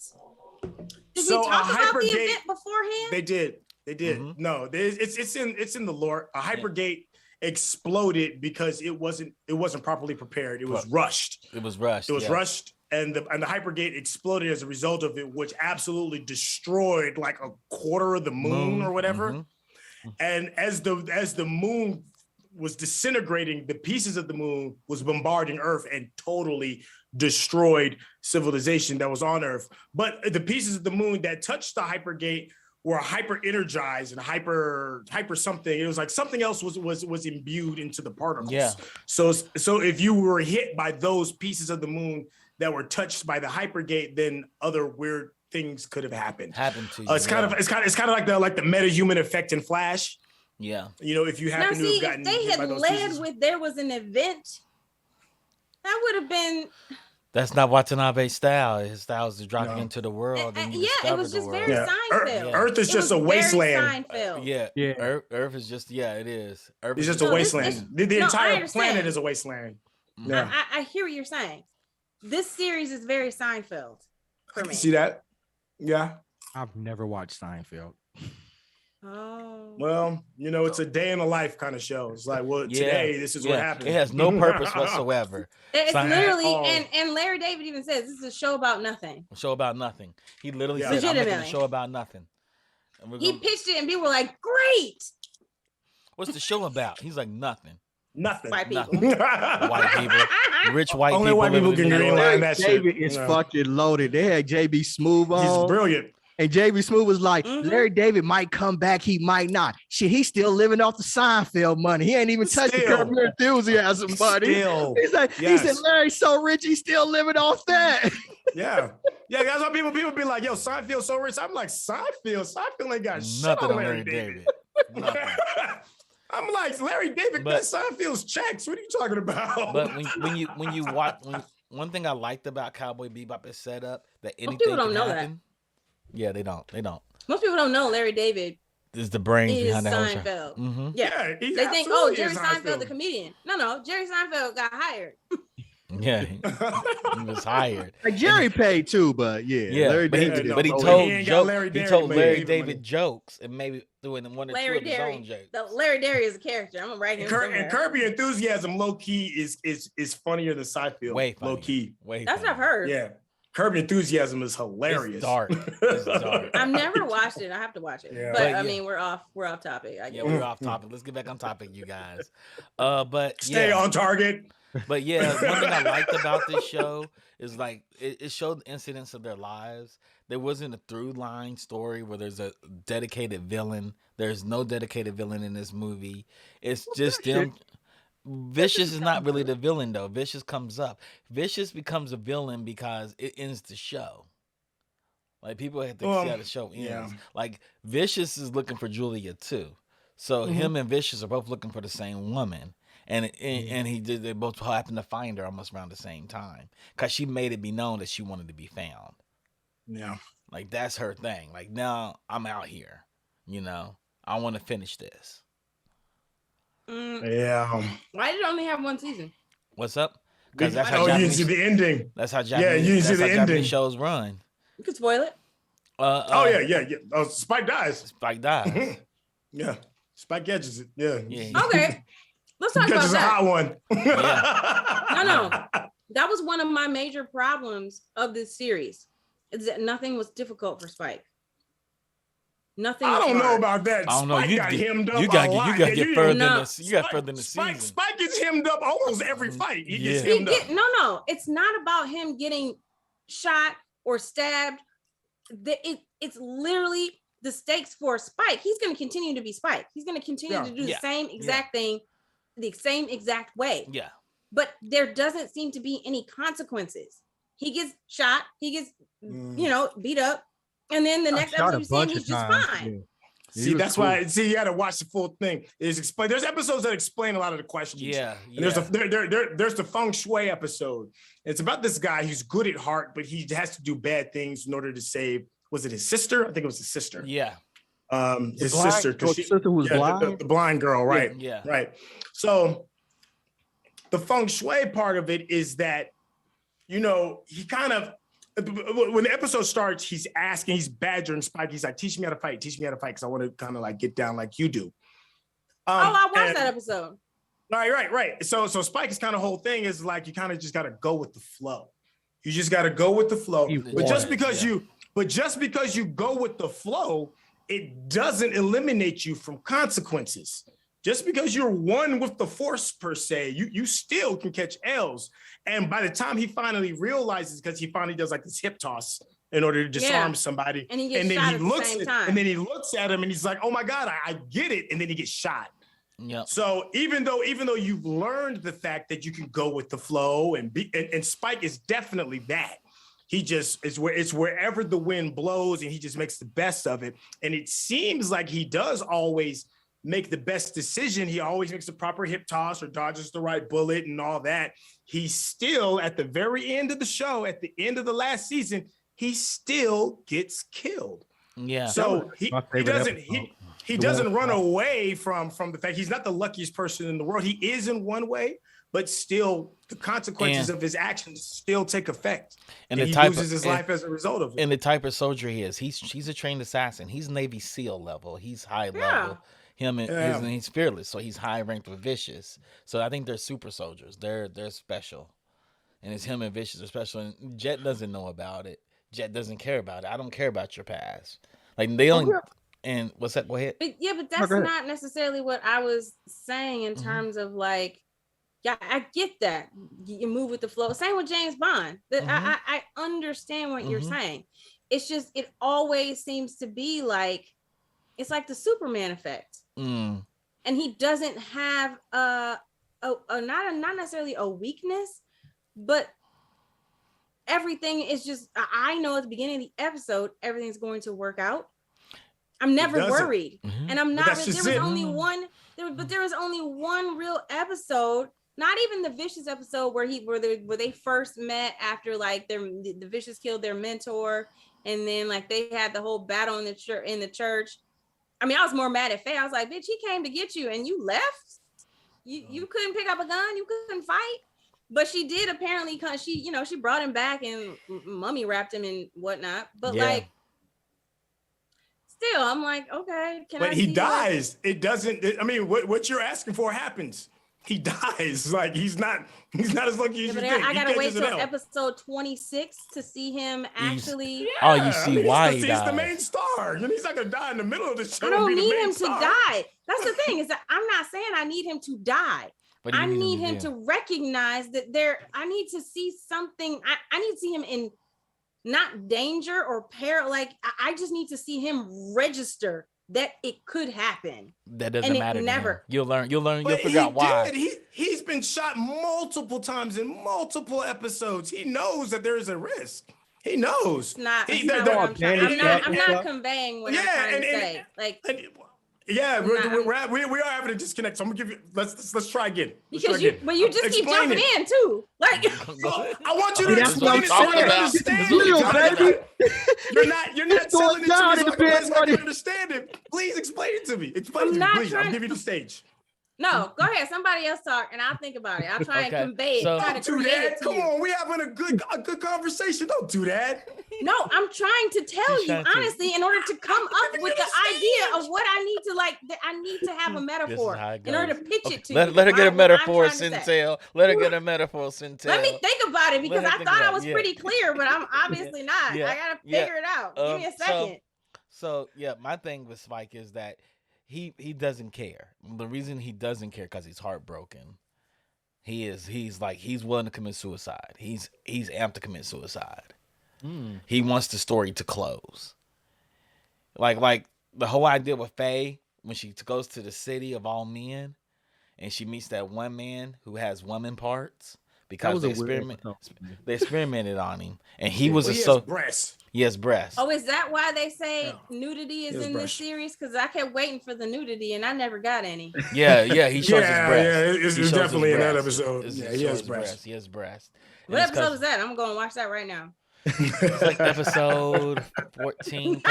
Speaker 2: Did we talk about the event beforehand?
Speaker 4: They did. Mm-hmm. No, it's in the lore. A hypergate exploded because it wasn't properly prepared. It was rushed.
Speaker 3: It was rushed.
Speaker 4: And the Hypergate exploded as a result of it, which absolutely destroyed like a quarter of the moon or whatever. Mm-hmm. And as the moon was disintegrating, the pieces of the moon was bombarding Earth and totally destroyed civilization that was on Earth. But the pieces of the moon that touched the Hypergate were hyper energized and hyper something. It was like something else was imbued into the particles.
Speaker 3: Yeah.
Speaker 4: So if you were hit by those pieces of the moon that were touched by the Hypergate, then other weird things could have happened.
Speaker 3: To you.
Speaker 4: It's kind of like the metahuman effect in Flash.
Speaker 3: Yeah.
Speaker 4: You know, if you happen to have gotten
Speaker 2: if they had led with there was an event, that would have been.
Speaker 3: That's not Watanabe's style. His style is to drop into the world. And
Speaker 2: it was just very Seinfeld.
Speaker 4: Earth is just a wasteland.
Speaker 3: Earth is just it is. Earth
Speaker 4: is just a wasteland. The entire planet is a wasteland.
Speaker 2: Yeah. I hear what you're saying. This series is very Seinfeld for me.
Speaker 4: See that? Yeah.
Speaker 1: I've never watched Seinfeld.
Speaker 2: Oh.
Speaker 4: Well, you know, it's a day in the life kind of show. It's like, today, this is what happened.
Speaker 3: It has no purpose whatsoever.
Speaker 2: It's literally, and Larry David even says, this is a show about nothing.
Speaker 3: A show about nothing. He literally said, I'm making a show about nothing.
Speaker 2: He pitched it and people were like, great.
Speaker 3: What's the show about? He's like, nothing.
Speaker 4: Nothing.
Speaker 2: White people.
Speaker 3: White people. Rich white
Speaker 4: Only
Speaker 3: people.
Speaker 4: Only white people can greenline that shit.
Speaker 1: David is fucking loaded. They had JB Smoove on.
Speaker 4: He's brilliant.
Speaker 1: And JB Smoove was like, Larry David might come back, he might not. Shit, he's still living off the Seinfeld money. He ain't even touched the Curb Your Enthusiasm money. He said, Larry's so rich, he's still living off that.
Speaker 4: Yeah, that's why people be like, yo, Seinfeld's so rich. I'm like, Seinfeld ain't got
Speaker 3: nothing
Speaker 4: on
Speaker 3: Larry David.
Speaker 4: I'm like, Larry David got Seinfeld's checks. What are you talking about?
Speaker 3: But when you watch, one thing I liked about Cowboy Bebop is set up that anything
Speaker 2: people don't
Speaker 3: can
Speaker 2: know
Speaker 3: happen. Yeah, they don't.
Speaker 2: Most people don't know Larry David
Speaker 3: is the brains behind that
Speaker 2: Seinfeld.
Speaker 3: Mm-hmm.
Speaker 2: Yeah, they think, oh, Jerry Seinfeld, the comedian. No, Jerry Seinfeld got hired.
Speaker 3: Yeah, he was hired.
Speaker 1: Like Jerry paid too, but Larry David.
Speaker 3: But he told Larry David jokes and maybe doing one or two of his own jokes.
Speaker 2: Larry Derry is a character. I'm gonna write him.
Speaker 4: And Curb Your Enthusiasm, low key, is funnier than Seinfeld.
Speaker 3: Way funnier.
Speaker 4: Low key.
Speaker 2: That's what I've heard.
Speaker 4: Yeah. Curb Your Enthusiasm is hilarious.
Speaker 3: It's dark. It's dark.
Speaker 2: I've never watched it. I have to watch it. Yeah. But I mean, we're off topic.
Speaker 3: We're off topic. Let's get back on topic, you guys. But
Speaker 4: stay on target.
Speaker 3: But one thing I liked about this show is like it showed the incidents of their lives. There wasn't a through line story where there's a dedicated villain. There's no dedicated villain in this movie. It's just them. Vicious is not really the villain though. Vicious comes up. Vicious becomes a villain because it ends the show. Like people have to see how the show ends. Yeah. Like Vicious is looking for Julia too. So him and Vicious are both looking for the same woman. And they both happen to find her almost around the same time. Cause she made it be known that she wanted to be found.
Speaker 4: Yeah.
Speaker 3: Like that's her thing. Like now I'm out here. You know, I want to finish this.
Speaker 4: Yeah.
Speaker 2: Why did it only have one season?
Speaker 3: What's up? Because that's
Speaker 4: how Japanese, you see the ending.
Speaker 3: That's how Japanese,
Speaker 4: you see the ending.
Speaker 3: Japanese shows run.
Speaker 2: You could spoil it.
Speaker 4: Yeah. Spike dies.
Speaker 3: Spike dies.
Speaker 4: Yeah. Spike catches it. Yeah.
Speaker 2: Okay. Let's talk about
Speaker 4: catches
Speaker 2: that.
Speaker 4: A hot one.
Speaker 2: No. That was one of my major problems of this series. Is that nothing was difficult for Spike. Nothing.
Speaker 4: I don't know about that.
Speaker 3: I don't know.
Speaker 4: Spike got hemmed up.
Speaker 3: You got to get further than the season.
Speaker 4: Spike gets hemmed up almost every fight. He gets hemmed up.
Speaker 2: No. It's not about him getting shot or stabbed. It's literally the stakes for Spike. He's going to continue to be Spike. He's going to continue to do the same exact thing, the same exact way.
Speaker 3: Yeah.
Speaker 2: But there doesn't seem to be any consequences. He gets shot. He gets, beat up. And then the next episode you see him, he's just fine.
Speaker 4: Yeah. See, that's why. See, you got to watch the full thing. There's episodes that explain a lot of the questions.
Speaker 3: Yeah.
Speaker 4: There's the feng shui episode. It's about this guy who's good at heart, but he has to do bad things in order to save. Was it his sister? I think it was his sister.
Speaker 3: Yeah.
Speaker 4: His sister.
Speaker 1: His sister who was blind.
Speaker 4: The blind girl, right?
Speaker 3: Yeah.
Speaker 4: Right. So the feng shui part of it is that, he kind of. When the episode starts, he's badgering Spike. He's like, teach me how to fight, because I want to kind of like get down like you do.
Speaker 2: I watched that episode.
Speaker 4: Right. So Spike's kind of whole thing is like you kind of just got to go with the flow. You just got to go with the flow. But just because you go with the flow, it doesn't eliminate you from consequences. Just because you're one with the force per se, you still can catch L's. And by the time he finally realizes, because he finally does like this hip toss in order to disarm somebody,
Speaker 2: and then he
Speaker 4: looks at him and he's like, "Oh my God, I get it," and then he gets shot.
Speaker 3: Yep.
Speaker 4: So even though you've learned the fact that you can go with the flow and Spike is definitely that. He just it's wherever the wind blows and he just makes the best of it. And it seems like he does always make the best decision. He always makes the proper hip toss or dodges the right bullet and all that. He still, at the very end of the show, at the end of the last season, he still gets killed.
Speaker 3: Yeah.
Speaker 4: So he doesn't run away from the fact he's not the luckiest person in the world. He is in one way, but still the consequences of his actions still take effect. And he loses his life as a result of it.
Speaker 3: And the type of soldier he is, he's a trained assassin. He's Navy SEAL level. He's high level. He's fearless, so he's high ranked with Vicious. So I think they're super soldiers. They're special, and it's him and Vicious are special. And Jet doesn't know about it. Jet doesn't care about it. I don't care about your past. Like they only. And what's that? Go ahead.
Speaker 2: But that's not necessarily what I was saying in terms of like, I get that you move with the flow. Same with James Bond. I understand what you're saying. It's just it always seems to be like. It's like the Superman effect, and he doesn't have not necessarily a weakness, but everything is just. I know at the beginning of the episode, everything's going to work out. I'm never worried, and I'm not. There was only one. There was only one real episode. Not even the Vicious episode where they first met after like the Vicious killed their mentor, and then like they had the whole battle in the church. I mean, I was more mad at Faye. I was like, bitch, he came to get you and you left. You couldn't pick up a gun. You couldn't fight. But she did apparently because she brought him back and mummy wrapped him and whatnot. But like, still, I'm like, okay.
Speaker 4: But he dies. It doesn't. I mean, what you're asking for happens. He dies. Like he's not as lucky as you think.
Speaker 2: I gotta wait till episode 26 to see him actually.
Speaker 3: You see why he dies.
Speaker 4: He's the main star. He's not gonna die in the middle of the show.
Speaker 2: I don't need him to die. That's the thing is that I'm not saying I need him to die. I need him to recognize that I need to see something. I need to see him in not danger or peril. Like I just need to see him register that it could happen.
Speaker 3: That doesn't matter.
Speaker 2: Never.
Speaker 3: You'll learn. You'll figure out why.
Speaker 4: He's been shot multiple times in multiple episodes. He knows that there is a risk. He knows.
Speaker 2: I'm not conveying what I'm trying to say.
Speaker 4: We are having a disconnect. So I'm gonna give you. Let's try again.
Speaker 2: You just keep jumping in too. Like
Speaker 4: I want you to explain it so I can understand. You're not telling it to me so I can understand it. Please explain it to me. Explain it to me, please. I'll give you the stage.
Speaker 2: No, go ahead. Somebody else talk, and I'll think about it. I'll try and convey it.
Speaker 4: Don't do that. Come on, we're having a good conversation. Don't do that.
Speaker 2: No, I'm trying to tell you honestly, in order to come up with the idea of what I need to I need to have a metaphor in order to pitch it to you.
Speaker 3: Let her get a metaphor, Syntell. Let her get a metaphor, Syntell.
Speaker 2: Let me think about it because I thought I was pretty clear, but I'm obviously not. I gotta figure it out. Give me a second.
Speaker 3: So my thing with Spike is that he doesn't care. The reason he doesn't care because he's heartbroken. He's willing to commit suicide. He's amped to commit suicide. He wants the story to close. Like the whole idea with Faye when she goes to the city of all men and she meets that one man who has woman parts because they experimented on him and he was
Speaker 4: breasts.
Speaker 3: He has breasts.
Speaker 2: Oh, is that why they say nudity is in this series? Because I kept waiting for the nudity and I never got any.
Speaker 3: Yeah, he shows his breasts.
Speaker 4: It's definitely in that episode. He has breasts.
Speaker 3: He has breasts.
Speaker 2: What episode is that? I'm going to watch that right now.
Speaker 3: It's like episode 14,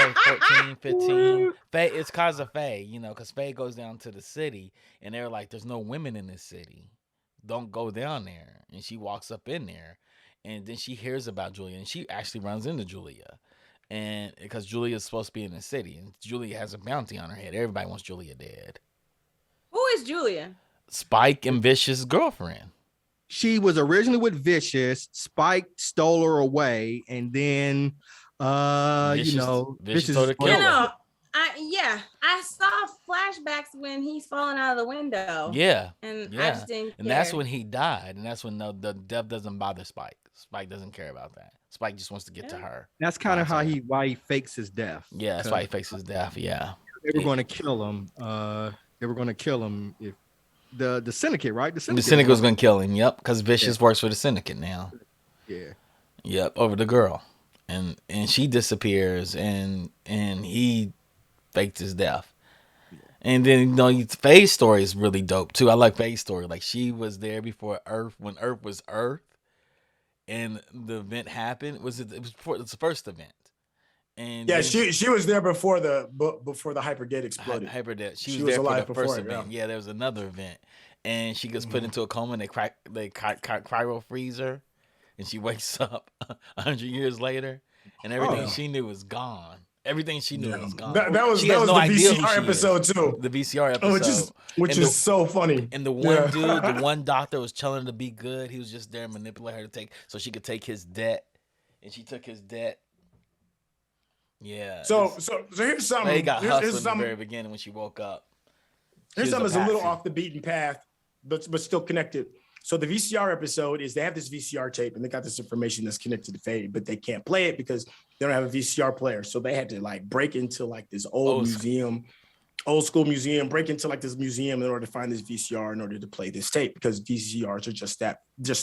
Speaker 3: 15. Faye, it's because of Faye, because Faye goes down to the city and they're like, there's no women in this city. Don't go down there. And she walks up in there and then she hears about Julia and she actually runs into Julia. And because Julia is supposed to be in the city and Julia has a bounty on her head. Everybody wants Julia dead.
Speaker 2: Who is Julia?
Speaker 3: Spike and Vicious' girlfriend.
Speaker 1: She was originally with Vicious. Spike stole her away, and then Vicious told her to kill her.
Speaker 2: I saw flashbacks when he's falling out of the window.
Speaker 3: Yeah,
Speaker 2: and I just didn't care.
Speaker 3: And that's when he died, and that's when the death doesn't bother Spike. Spike doesn't care about that. Spike just wants to get to her.
Speaker 1: That's kind of why he fakes his death.
Speaker 3: Yeah, that's why he fakes his death. Yeah,
Speaker 1: they were going to kill him. They were going to kill him if the syndicate, right? The
Speaker 3: syndicate was going to kill him. Yep, because Vicious works for the syndicate now.
Speaker 1: Yeah.
Speaker 3: Yep, over the girl, and she disappears, and he faked his death. And then Faye's story is really dope too. I like Faye's story. Like, she was there before Earth, when Earth was Earth, and the event happened. It was the first event. And
Speaker 4: yeah, she was there before the Hypergate exploded.
Speaker 3: Hypergate. She was there for the first event. Yeah, there was another event, and she gets put into a coma. And they cryo freeze her, and she wakes up 100 years later, and everything she knew was gone. Everything she knew was gone.
Speaker 4: That was the VCR episode too.
Speaker 3: The VCR episode,
Speaker 4: which is so funny.
Speaker 3: And the one dude, the one doctor was telling her to be good. He was just there to manipulate her so she could take his debt, and she took his debt. Yeah.
Speaker 4: So here's something.
Speaker 3: They got hustled in the very beginning when she woke up.
Speaker 4: Here's something that's a little off the beaten path, but still connected. So the VCR episode is they have this VCR tape and they got this information that's connected to Faye, but they can't play it because they don't have a VCR player. So they had to like break into like this old school museum, break into like this museum in order to find this VCR in order to play this tape, because VCRs are just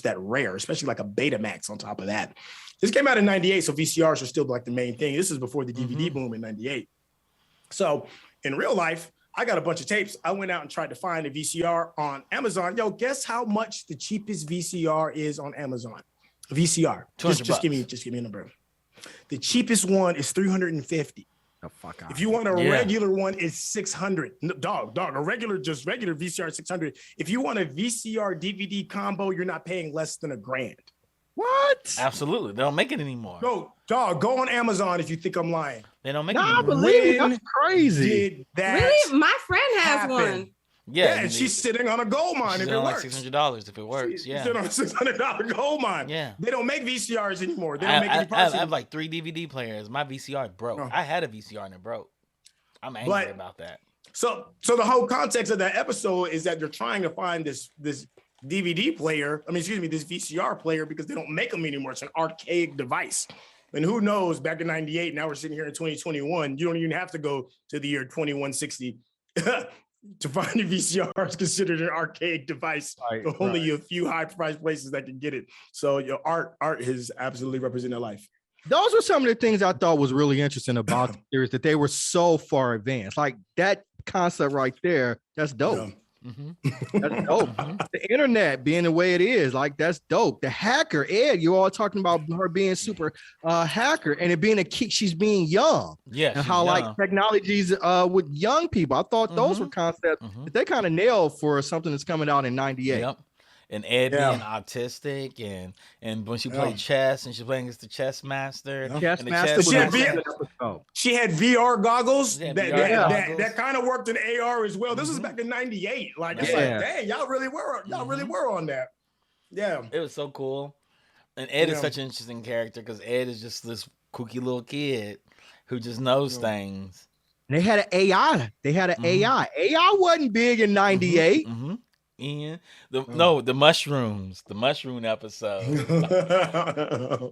Speaker 4: that rare, especially like a Betamax on top of that. This came out in 98, so VCRs are still like the main thing. This is before the DVD boom in 98. So in real life, I got a bunch of tapes. I went out and tried to find a VCR on Amazon. Yo, guess how much the cheapest VCR is on Amazon? A VCR. Just give me a number. The cheapest one is $350.
Speaker 1: The fuck out.
Speaker 4: If you want a regular one, it's $600. A regular VCR is $600. If you want a VCR DVD combo, you're not paying less than $1,000.
Speaker 1: What?
Speaker 3: Absolutely. They don't make it anymore.
Speaker 4: No, go on Amazon if you think I'm lying.
Speaker 3: They don't make it anymore.
Speaker 1: Believe me, that's crazy.
Speaker 2: Really? My friend has one.
Speaker 4: Yeah, and she's sitting on a gold mine if it works.
Speaker 3: $600 if it works.
Speaker 4: She's sitting on a $600 gold mine.
Speaker 3: Yeah.
Speaker 4: They don't make VCRs anymore. They don't make any parts.
Speaker 3: I have like 3 DVD players. My VCR broke. I had a VCR and it broke. I'm angry about that.
Speaker 4: So the whole context of that episode is that they're trying to find this DVD player. This VCR player, because they don't make them anymore. It's an archaic device. And who knows, back in 98, now we're sitting here in 2021, you don't even have to go to the year 2160 to find a VCR. It's considered an archaic device. Only a few high-priced places that can get it. So your art has absolutely represented life.
Speaker 1: Those were some of the things I thought was really interesting about the series, that they were so far advanced. Like that concept right there, that's dope.
Speaker 4: Yeah.
Speaker 1: That's dope. The internet being the way it is, like, that's dope. The hacker, Ed, you all talking about her being super hacker, and it being she's being young.
Speaker 3: Yeah,
Speaker 1: and how young. Like technologies with young people. I thought those were concepts that they kind of nailed for something that's coming out in 98.
Speaker 3: Yep. And Ed being autistic, and when she played chess, and she's playing against the chess master.
Speaker 4: She had VR goggles that kind of worked in AR as well. This was back in 98. Like, it's like, dang, y'all really were on that. Yeah.
Speaker 3: It was so cool. And Ed is such an interesting character, because Ed is just this kooky little kid who just knows things.
Speaker 1: And they had an AI. AI wasn't big in 98.
Speaker 3: Ian, the mushrooms, the mushroom episode. The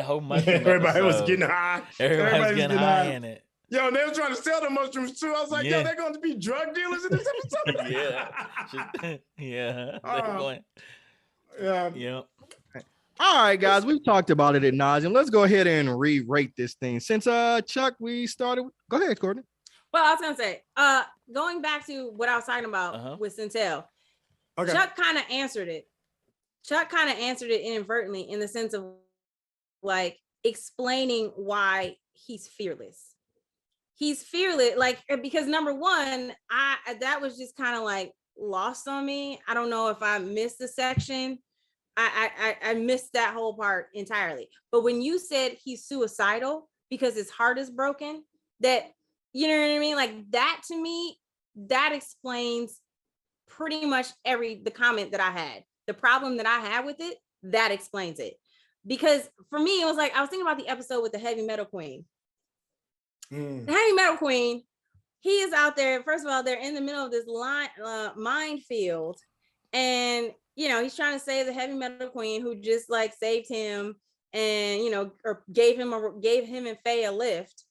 Speaker 3: whole mushroom
Speaker 4: Everybody was getting high.
Speaker 3: Everybody was getting high in it.
Speaker 4: Yo, they were trying to sell the mushrooms too. I was like, yo, they're going to be drug dealers in this episode.
Speaker 1: Yeah. All right, guys, we've talked about it ad nauseum. Let's go ahead and re-rate this thing. Since Chuck, we started. Go ahead, Cortney.
Speaker 2: Well, I was gonna say, going back to what I was talking about with Syntell. Okay. Chuck kind of answered it. Inadvertently, in the sense of like explaining why he's fearless. He's fearless, like, because number one, that was just kind of like lost on me. I don't know if I missed the section. I missed that whole part entirely. But when you said he's suicidal because his heart is broken, that, you know what I mean? Like, that to me, that explains pretty much the comment that I had. The problem that I had with it, that explains it. Because for me, it was like, I was thinking about the episode with the heavy metal queen. The heavy metal queen, he is out there. First of all, they're in the middle of this minefield. And, you know, he's trying to save the heavy metal queen who just like saved him and, you know, or gave him and Faye a lift.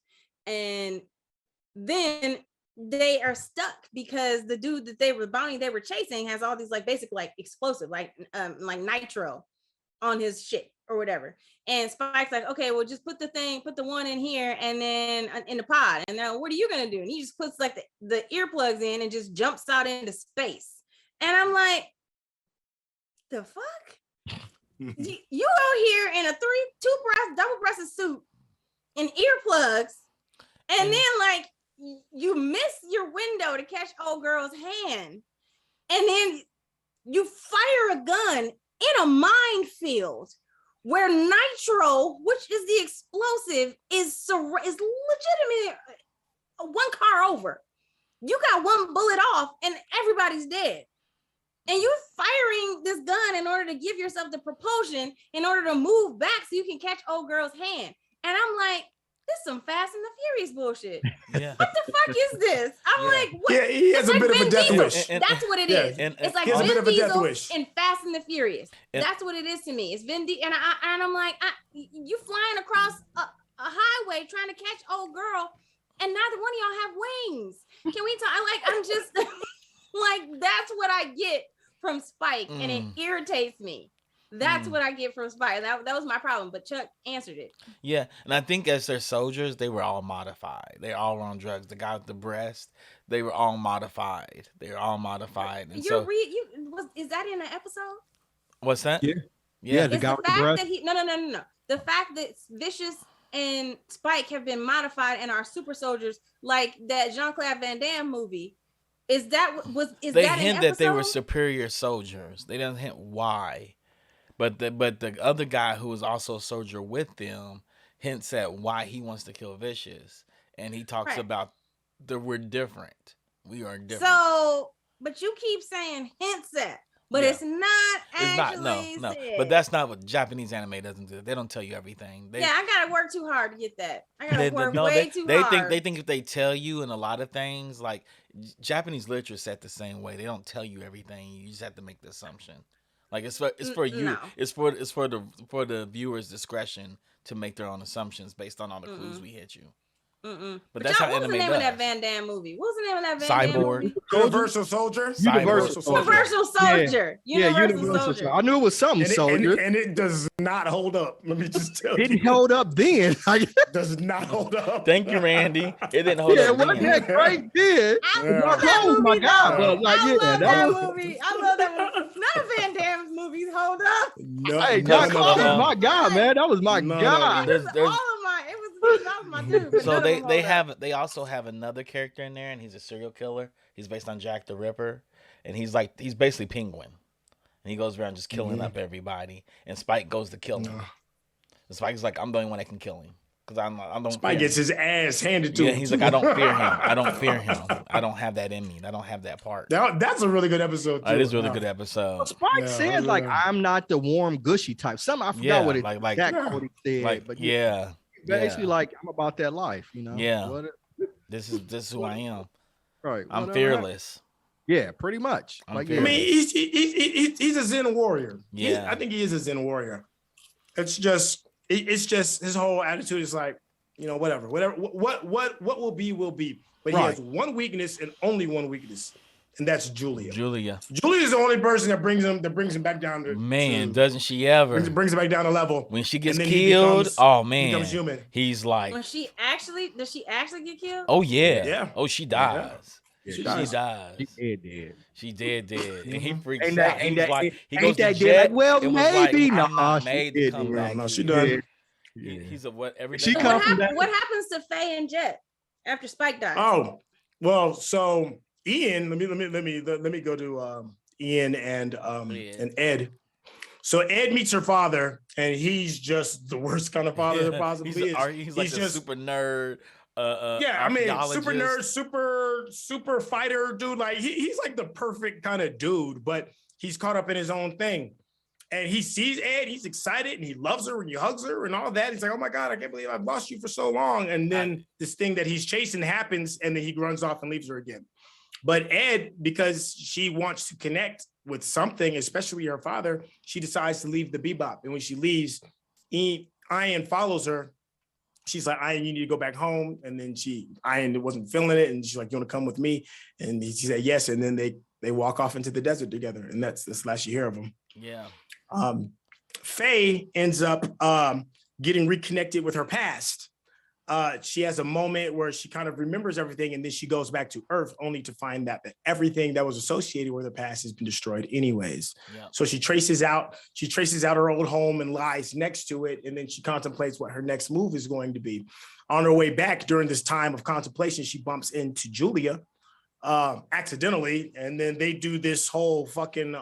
Speaker 2: And then they are stuck because the dude that they were chasing has all these like basic like explosive like nitro on his shit or whatever. And Spike's like, okay, well, just put the one in here and then in the pod. And now what are you gonna do? And he just puts like the earplugs in and just jumps out into space. And I'm like, the fuck? you out here in a double-breasted suit and earplugs, and then like you miss your window to catch old girl's hand, and then you fire a gun in a minefield where nitro, which is the explosive, is legitimately one car over. You got one bullet off and everybody's dead. And you're firing this gun in order to give yourself the propulsion in order to move back so you can catch old girl's hand. And I'm like, this is some Fast and the Furious bullshit. Yeah. What the fuck is this? I'm like, what?
Speaker 4: Yeah, he has a bit of a death wish.
Speaker 2: That's what it is. It's like Vin Diesel and Fast and the Furious. That's what it is to me. It's Vin Diesel, and I'm like, you flying across a highway trying to catch old girl, and neither one of y'all have wings. Can we talk? I'm just like, that's what I get from Spike, and it irritates me. That's what I get from Spike. That was my problem, but Chuck answered it.
Speaker 3: Yeah, and I think as their soldiers, they were all modified. They all were on drugs. The guy with the breast, they were all modified. They were all modified. And
Speaker 2: is that in the episode?
Speaker 3: What's that?
Speaker 1: Yeah. The guy with the breast.
Speaker 2: No. The fact that Vicious and Spike have been modified and are super soldiers, like that Jean-Claude Van Damme movie. They hint that they were superior soldiers. They didn't hint why. But the other guy who was also a soldier with them hints at why he wants to kill Vicious. And he talks about that we're different. We are different. So, but you keep saying hints at, but it's not actually said.
Speaker 3: But that's not what Japanese anime doesn't do. They don't tell you everything.
Speaker 2: I gotta work too hard to get that. I gotta work way too hard.
Speaker 3: They think if they tell you in a lot of things, like Japanese literature is set the same way. They don't tell you everything. You just have to make the assumption. Like it's for you. No. It's for the viewer's discretion to make their own assumptions based on all the clues we hit you. But that's how anime does. What was the name of
Speaker 2: that Van Damme movie? What was the name of that Van Damme movie?
Speaker 4: Universal Soldier.
Speaker 2: Universal Soldier. Universal Soldier.
Speaker 1: I knew it was something soldier.
Speaker 4: And it does not hold up. Let me just tell you.
Speaker 1: It didn't hold up then.
Speaker 4: Does not hold up.
Speaker 3: Thank you, Randy. It didn't hold up.
Speaker 1: What that great did.
Speaker 2: I love that movie. That movie. I love that movie. None of Van Damme's movies hold up.
Speaker 1: No, hey, Doc Hall was my guy, man. That was my guy.
Speaker 3: So they also have another character in there, and he's a serial killer. He's based on Jack the Ripper, and he's basically Penguin, and he goes around just killing up everybody. And Spike goes to kill him. And Spike's like, I'm the only one that can kill him because I don't.
Speaker 4: Spike gets his ass handed to him.
Speaker 3: Yeah, he's like, I don't fear him. I don't fear him. I don't have that in me. I don't have that part.
Speaker 4: That's a really good episode.
Speaker 3: It is a really good episode.
Speaker 1: Well, Spike says like, I'm not the warm gushy type. I forgot what he said. But basically, like, I'm about that life, you know.
Speaker 3: Yeah. This is who I am.
Speaker 1: Right.
Speaker 3: I'm fearless.
Speaker 1: Yeah, pretty much.
Speaker 4: I mean, he's a Zen warrior. I think he is a Zen warrior. It's just his whole attitude is like, you know, whatever. What will be. But he has one weakness and only one weakness. And that's Julia. Julia's the only person that brings him back down to
Speaker 3: doesn't she ever
Speaker 4: brings him back down to level.
Speaker 3: When she gets killed, he becomes
Speaker 4: human.
Speaker 3: He's like,
Speaker 2: does she actually get killed?
Speaker 3: Oh yeah. Oh, she dies.
Speaker 1: Yeah.
Speaker 3: She dies. She dead. And he freaks out. He goes to Jet.
Speaker 1: Well, maybe
Speaker 3: not made to come back.
Speaker 4: No, she done.
Speaker 3: He's a what? Everything.
Speaker 2: What happens to Faye and Jet after Spike dies?
Speaker 4: Oh, well, so Ian, let me go to Ian and Ed. So Ed meets her father, and he's just the worst kind of father there possibly is.
Speaker 3: He's like a super nerd,
Speaker 4: yeah, I mean, super nerd,
Speaker 3: archaeologist.
Speaker 4: super fighter dude. Like he's like the perfect kind of dude, but he's caught up in his own thing. And he sees Ed, he's excited, and he loves her, and he hugs her, and all that. He's like, "Oh my God, I can't believe I've lost you for so long." And then this thing that he's chasing happens, and then he runs off and leaves her again. But Ed, because she wants to connect with something, especially her father, she decides to leave the Bebop. And when she leaves, Ian follows her. She's like, "Ian, you need to go back home." And then Ian wasn't feeling it, and she's like, "You want to come with me?" And she said yes. And then they walk off into the desert together, and that's the last you hear of them.
Speaker 3: Yeah.
Speaker 4: Faye ends up getting reconnected with her past. She has a moment where she kind of remembers everything, and then she goes back to Earth only to find that everything that was associated with her past has been destroyed anyways. Yeah. So she traces out her old home and lies next to it, and then she contemplates what her next move is going to be. On her way back during this time of contemplation, she bumps into Julia accidentally, and then they do this whole fucking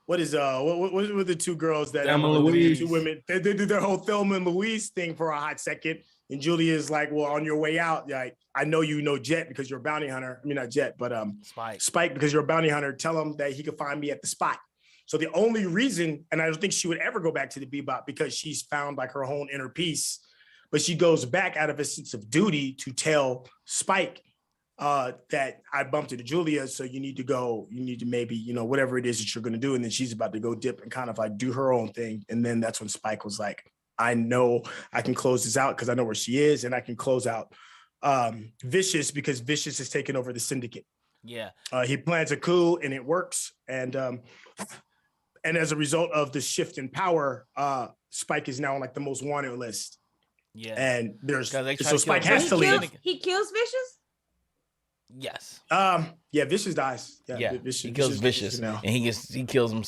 Speaker 4: what were the two girls that two women? They do their whole Thelma and Louise thing for a hot second. And Julia is like, "Well, on your way out, like, I know you know Jet because you're a bounty hunter. I mean, not Jet, but Spike because you're a bounty hunter. Tell him that he can find me at the spot." So the only reason, and I don't think she would ever go back to the Bebop because she's found like her own inner peace, but she goes back out of a sense of duty to tell Spike that I bumped into Julia, so you need to maybe, whatever it is that you're going to do. And then she's about to go dip and kind of like do her own thing. And then that's when Spike was like, "I know I can close this out because I know where she is, and I can close out Vicious because Vicious has taken over the syndicate."
Speaker 3: Yeah.
Speaker 4: He plans a coup and it works. And as a result of the shift in power, Spike is now on like the most wanted list. Yeah. And so Spike has to leave.
Speaker 2: He kills Vicious?
Speaker 3: Yes.
Speaker 4: Yeah, Vicious dies. Yeah.
Speaker 3: He kills Vicious now. And he kills him.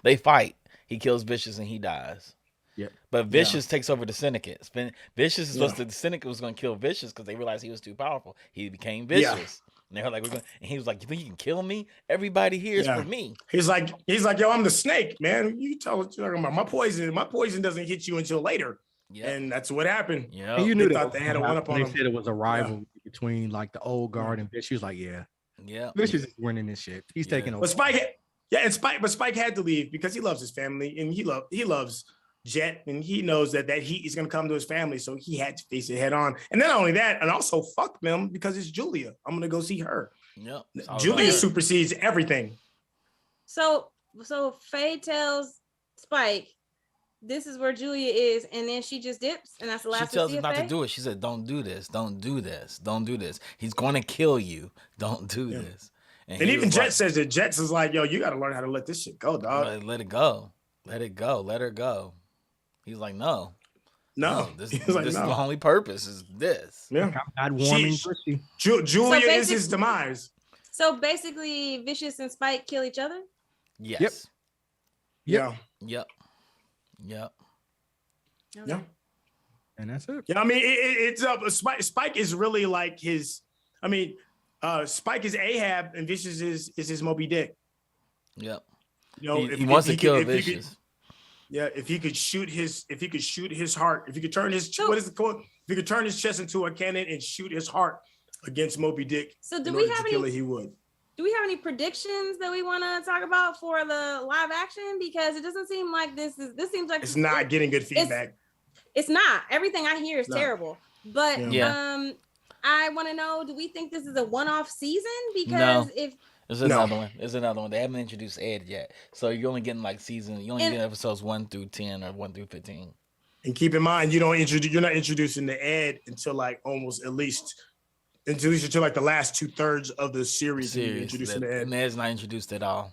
Speaker 3: They fight. He kills Vicious and he dies. Yeah. But Vicious takes over the syndicate. Vicious is supposed to, the syndicate was going to kill Vicious because they realized he was too powerful. He became Vicious. Yeah. And they were like, and he was like, "You think you can kill me? Everybody here is for me."
Speaker 4: He's like, "Yo, I'm the snake, man. You tell what you're talking about. My poison doesn't hit you until later." Yeah. And that's what happened.
Speaker 1: Yeah. And you knew they had a one up on him. They said it was a rivalry between like the old guard and Vicious. She was like, "Yeah. Vicious is winning this shit. He's taking over."
Speaker 4: But Spike had to leave because he loves his family and he loves Jet, and he knows that heat is going to come to his family, so he had to face it head on. And not only that, and also fuck them because it's Julia. I'm going to go see her. Yep. Julia supersedes everything.
Speaker 2: So Faye tells Spike, "This is where Julia is," and then she just dips, and that's the last. She
Speaker 3: tells him not to do it. She said, "Don't do this. Don't do this. Don't do this. He's going to kill you. Don't do this."
Speaker 4: And even Jet says that. Jet is like, "Yo, you got to learn how to let this shit go, dog.
Speaker 3: Let it go. Let it go. Let her go." He's like, no. This is the only purpose is this.
Speaker 4: Yeah, Julia is his demise.
Speaker 2: So basically, Vicious and Spike kill each other.
Speaker 3: Yes.
Speaker 4: Yep.
Speaker 2: Okay.
Speaker 1: Yeah. And that's it.
Speaker 4: Yeah, I mean, it's Spike is really like his. I mean, Spike is Ahab and Vicious is his Moby Dick.
Speaker 3: Yep.
Speaker 4: He
Speaker 3: wants to kill Vicious.
Speaker 4: If he could shoot his heart, if he could turn his If he could turn his chest into a cannon and shoot his heart against Moby Dick,
Speaker 2: so do we have any?
Speaker 4: He would.
Speaker 2: Do we have any predictions that we want to talk about for the live action? Because it doesn't seem like this seems like
Speaker 4: it's not getting good feedback.
Speaker 2: It's not. Everything I hear is terrible. But I want to know: do we think this is a one-off season? Because if
Speaker 3: There's another one. There's another one. They haven't introduced Ed yet. So you're only getting you only get episodes 1 through 10 or 1 through 15.
Speaker 4: And keep in mind, you're not introducing the Ed until like almost at least until like the last 2/3 of the series. Introducing the Ed.
Speaker 3: Ed's not introduced at all.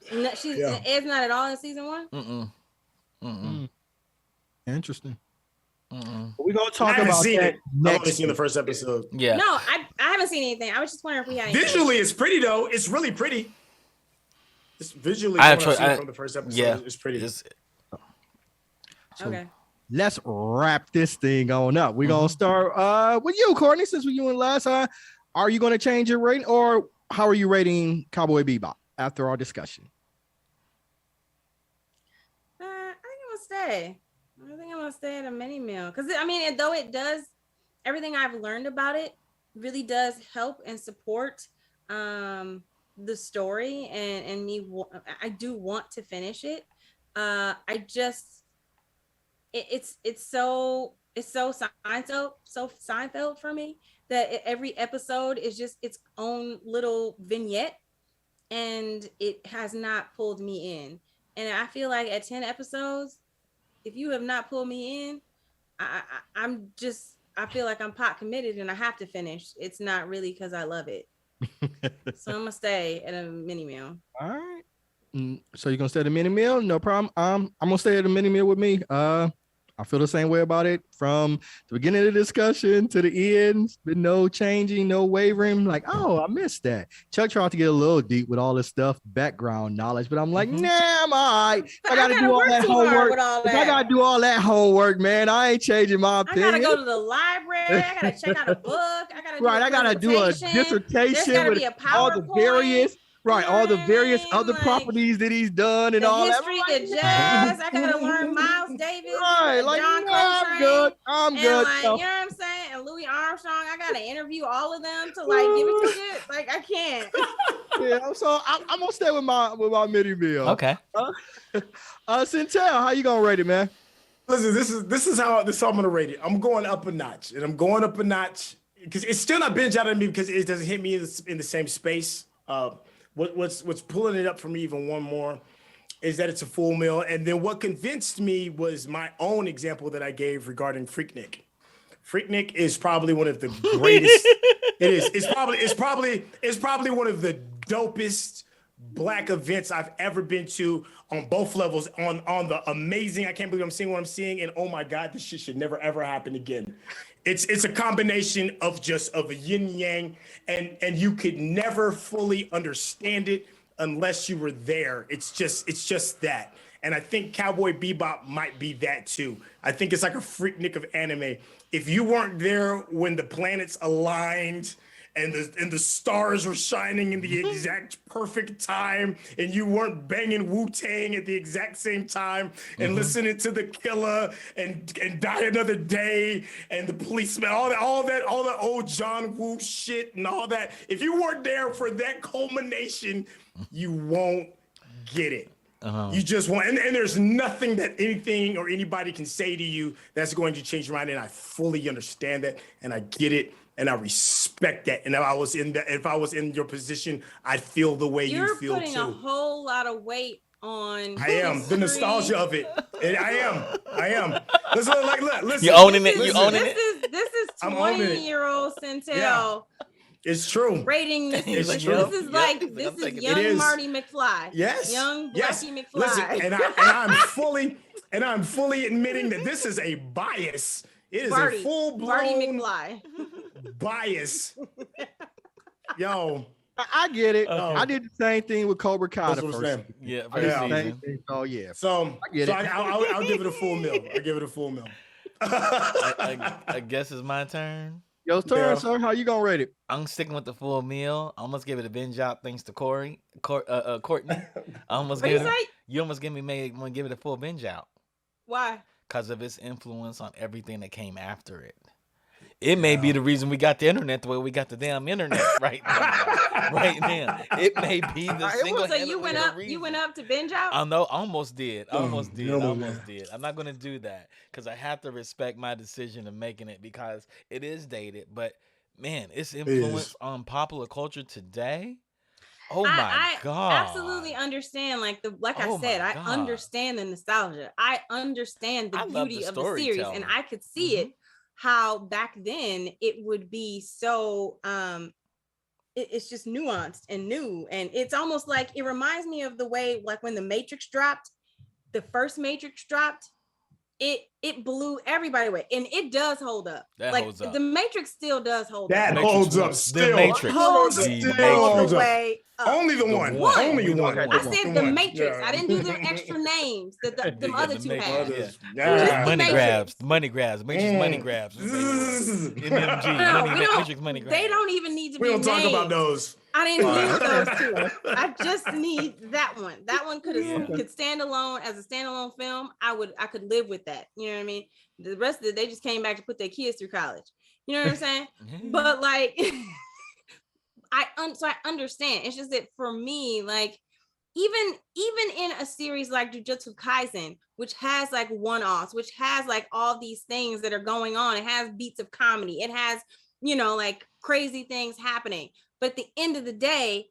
Speaker 2: Ed's not at all in season 1?
Speaker 1: Interesting. We're gonna talk about that next.
Speaker 4: I've only seen the first episode.
Speaker 3: Yeah.
Speaker 2: No, I haven't seen anything. I was just wondering if we had.
Speaker 4: Visually, it's pretty though. It's really pretty. It's visually from the first episode. Yeah, it's pretty.
Speaker 2: Okay.
Speaker 1: Let's wrap this thing on up. We're gonna start with you, Cortney. Since we went last time, are you gonna change your rating, or how are you rating Cowboy Bebop after our discussion?
Speaker 2: I think I'm gonna stay. I think I'm gonna stay at a mini meal because I mean, though it does everything I've learned about it really does help and support the story, and me. I do want to finish it. I just it's so Seinfeld for me that every episode is just its own little vignette, and it has not pulled me in. And I feel like at 10 episodes, if you have not pulled me in, I feel like I'm pot committed and I have to finish. It's not really because I love it. So I'm gonna stay at a mini meal.
Speaker 1: All right. So you're gonna stay at a mini meal? No problem. I'm gonna stay at a mini meal with me. I feel the same way about it from the beginning of the discussion to the end. Been no changing, no wavering. Like, oh, I missed that. Chuck tried to get a little deep with all this stuff, background knowledge, but I'm like, nah, I'm all right. I gotta do all that homework. I gotta do all that homework, man. I ain't changing my opinion.
Speaker 2: I gotta go to the library. I gotta check out a book.
Speaker 1: I gotta do a dissertation with all the various. Right, all the various other properties that he's done and all that.
Speaker 2: The history of jazz. I gotta learn Miles Davis.
Speaker 1: Right, like John I'm good. I'm good.
Speaker 2: Like, you know what I'm saying? And Louis Armstrong. I gotta interview all of them to like give it to you. Like I can't.
Speaker 1: Yeah, so I'm gonna stay with my mini meal.
Speaker 3: Okay.
Speaker 1: Syntell, how you gonna rate it, man?
Speaker 4: Listen, this is how I'm gonna rate it. I'm going up a notch, and I'm going up a notch because it's still not binge out of me because it doesn't hit me in the same space. What's pulling it up for me even one more is that it's a full meal. And then what convinced me was my own example that I gave regarding Freaknik. Freaknik is probably one of the greatest. It is. It's probably one of the dopest Black events I've ever been to on both levels. On the amazing, I can't believe I'm seeing what I'm seeing, and oh my God, this shit should never ever happen again. It's a combination of a yin yang, and you could never fully understand it unless you were there. It's just that. And I think Cowboy Bebop might be that too. I think it's like a Freaknik of anime. If you weren't there when the planets aligned and the stars were shining in the exact perfect time, and you weren't banging Wu-Tang at the exact same time and listening to The Killer and Die Another Day and the Policeman, all that old John Woo shit and all that. If you weren't there for that culmination, you won't get it. You just want, and there's nothing that anything or anybody can say to you that's going to change your mind. And I fully understand that, and I get it. And I respect that. And if I was in your position, I'd feel the way you feel too.
Speaker 2: You're putting a whole lot of weight on.
Speaker 4: I am the nostalgia of it. And I am. Listen.
Speaker 3: You owning it. You owning it.
Speaker 2: This is 20-year-old Syntell. Yeah.
Speaker 4: It's true.
Speaker 2: Rating this. This is young Marty McFly.
Speaker 4: Yes.
Speaker 2: Young Marty McFly.
Speaker 4: Listen, and I'm fully admitting that this is a bias. It is a full-blown
Speaker 2: Marty McFly.
Speaker 4: bias. Yo.
Speaker 1: I get it. I did the same thing with Cobra Kai.
Speaker 3: Yeah.
Speaker 1: Oh yeah.
Speaker 4: So I'll give it a full meal.
Speaker 3: I guess it's my turn.
Speaker 1: Your turn, sir. How you gonna rate it?
Speaker 3: I'm sticking with the full meal. I almost give it a binge out thanks to Courtney. I almost give it. You almost give it a full binge out.
Speaker 2: Why?
Speaker 3: Because of its influence on everything that came after it. It may be the reason we got the internet the way we got the damn internet right now. It may be the single.
Speaker 2: So you went up to binge out?
Speaker 3: I know, almost did. I'm not gonna do that because I have to respect my decision of making it because it is dated. But man, its influence on popular culture today. Oh my God!
Speaker 2: I absolutely understand. I said, I understand the nostalgia. I understand the beauty of the series, and I could see it. How back then it would be so it's just nuanced and new, and it's almost like it reminds me of the way like when the Matrix dropped, the first Matrix dropped, it blew everybody away, and it does hold up. The Matrix still does hold up.
Speaker 4: That holds up still.
Speaker 3: The Matrix
Speaker 2: holds up.
Speaker 4: Only the one. Only one.
Speaker 2: I said the Matrix. I didn't do the extra names that the other two had.
Speaker 3: Money grabs. Matrix money grabs. Matrix money grabs.
Speaker 2: They don't even need to be named.
Speaker 4: We don't talk about those.
Speaker 2: I didn't need those two. I just need that one. That one could stand alone as a standalone film. I could live with that. You know what I mean? The rest of it, they just came back to put their kids through college. You know what I'm saying? But like, so I understand. It's just that for me, like, even in a series like Jujutsu Kaisen, which has like one-offs, which has like all these things that are going on, it has beats of comedy, it has, you know, like crazy things happening. But at the end of the day,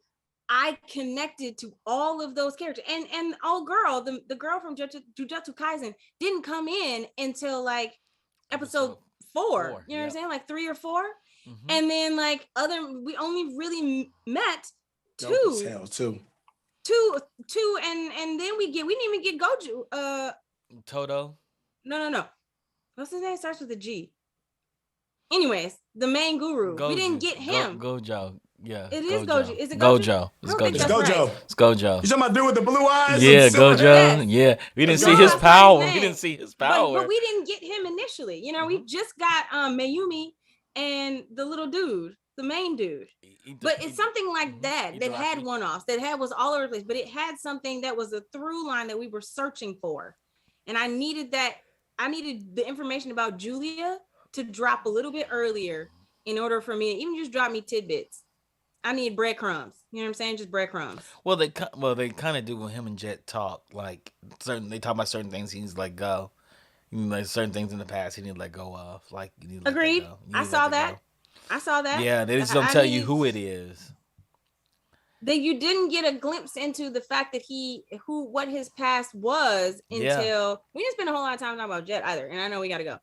Speaker 2: I connected to all of those characters. And old girl, the girl from Jujutsu Kaisen didn't come in until like episode 4. You know what I'm saying? Like 3 or 4. Mm-hmm. And then like we only really met 2. Two, and then we didn't even get Goju.
Speaker 3: Toto.
Speaker 2: No. What's his name? Starts with a G. Anyways, the main guru. We didn't get him.
Speaker 3: Gojo. Yeah.
Speaker 2: It is Gojo. Is it Gojo?
Speaker 3: It's Gojo.
Speaker 4: It's Gojo.
Speaker 2: Right.
Speaker 3: It's Gojo.
Speaker 4: You talking about dude with the blue eyes?
Speaker 3: Yeah, Gojo. Yes. Yeah. We didn't see his power. We didn't see his power.
Speaker 2: But we didn't get him initially. You know, we just got Mayumi and the little dude, the main dude. But it's something like that had one-offs, that was all over the place, but it had something that was a through line that we were searching for. And I needed the information about Julia to drop a little bit earlier in order for me to even just drop me tidbits. I need breadcrumbs. You know what I'm saying? Just breadcrumbs.
Speaker 3: Well, they kind of do when him and Jet talk. Like they talk about certain things. He's like go. Like certain things in the past he didn't let go of. Like you need to
Speaker 2: agreed. I saw that. I saw that.
Speaker 3: Yeah, they just don't tell you who it is.
Speaker 2: That you didn't get a glimpse into the fact that what his past was until we didn't spend a whole lot of time talking about Jet either. And I know we got to go.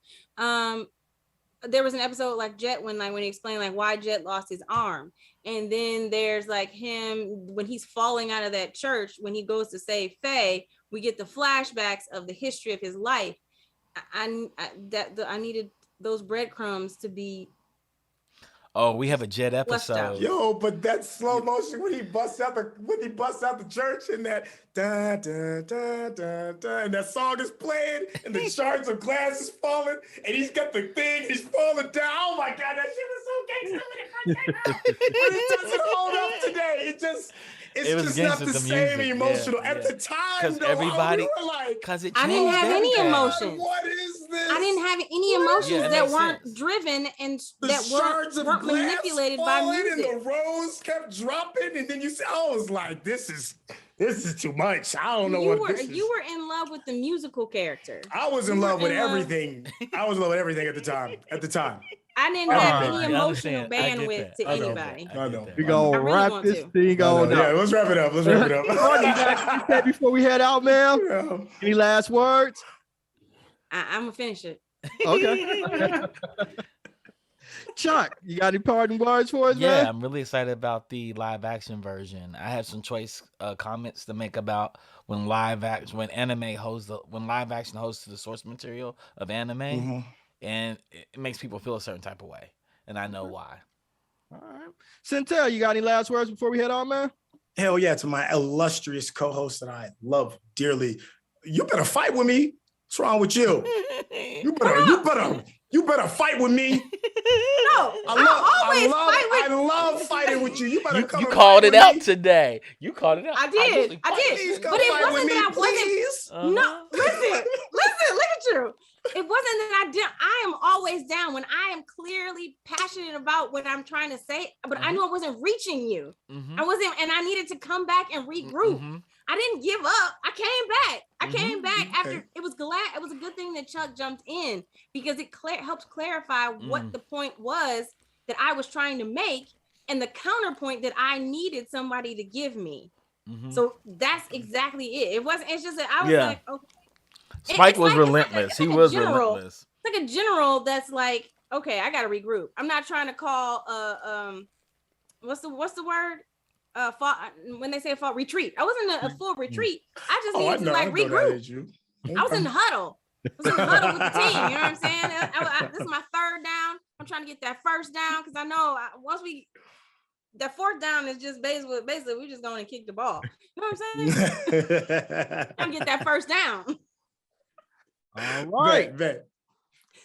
Speaker 2: There was an episode like Jet when he explained like why Jet lost his arm. And then there's like him when he's falling out of that church, when he goes to save Faye, we get the flashbacks of the history of his life. I needed those breadcrumbs to be.
Speaker 3: Oh, we have a Jet episode.
Speaker 4: Yo, but that slow motion when he busts out the church and that da da da da da, and that song is playing and the shards of glass is falling and he's got the thing, he's falling down. Oh my God, that shit was so gangster when it first came out. But it doesn't hold up today. It's just not the same emotional. At the time, though, everybody, we were like,
Speaker 2: I didn't have any emotions.
Speaker 4: What is this?
Speaker 2: I didn't have any emotions that weren't driven and that weren't manipulated by music.
Speaker 4: And the rose kept dropping, and then I was like, this is too much. I don't know what this is.
Speaker 2: You were in love with the musical character.
Speaker 4: I was in love with everything. I was in love with everything at the time.
Speaker 2: I didn't have any emotional bandwidth to anybody.
Speaker 4: I know.
Speaker 1: We gonna wrap this thing on.
Speaker 4: Yeah, let's wrap it up.
Speaker 1: You said before we head out, man. Yeah. Any last words?
Speaker 2: I'm gonna finish it.
Speaker 1: Okay. Chuck, you got any parting words for us, man?
Speaker 3: Yeah, I'm really excited about the live action version. I have some choice comments to make about when live action hosts the source material of anime. Mm-hmm. And it makes people feel a certain type of way. And I know why.
Speaker 1: All right. Syntell, you got any last words before we head on, man?
Speaker 4: Hell yeah, to my illustrious co-host that I love dearly. You better fight with me. What's wrong with you? You better fight with me.
Speaker 2: No, I
Speaker 4: love fighting with you. You better come.
Speaker 3: You called it out today. You called it out.
Speaker 2: I did. But it wasn't that I wasn't. No, listen, look at you. It wasn't that I am always down when I am clearly passionate about what I'm trying to say, but I knew I wasn't reaching you. Mm-hmm. I wasn't, and I needed to come back and regroup. Mm-hmm. I didn't give up. I came back after it was a good thing that Chuck jumped in because it helps clarify what the point was that I was trying to make and the counterpoint that I needed somebody to give me. Mm-hmm. So that's exactly it. It's just that I was like, okay.
Speaker 3: Spike was relentless. He was relentless.
Speaker 2: It's like a general that's like, okay, I got to regroup. I'm not trying to call what's the word? Fall, when they say fall retreat. I wasn't a full retreat. I just needed to regroup. I was in the huddle. I was in the huddle with the team. You know what I'm saying? This is my third down. I'm trying to get that first down because I know that fourth down is just basically we're just going to kick the ball. You know what I'm saying? I'm get that first down.
Speaker 1: All right.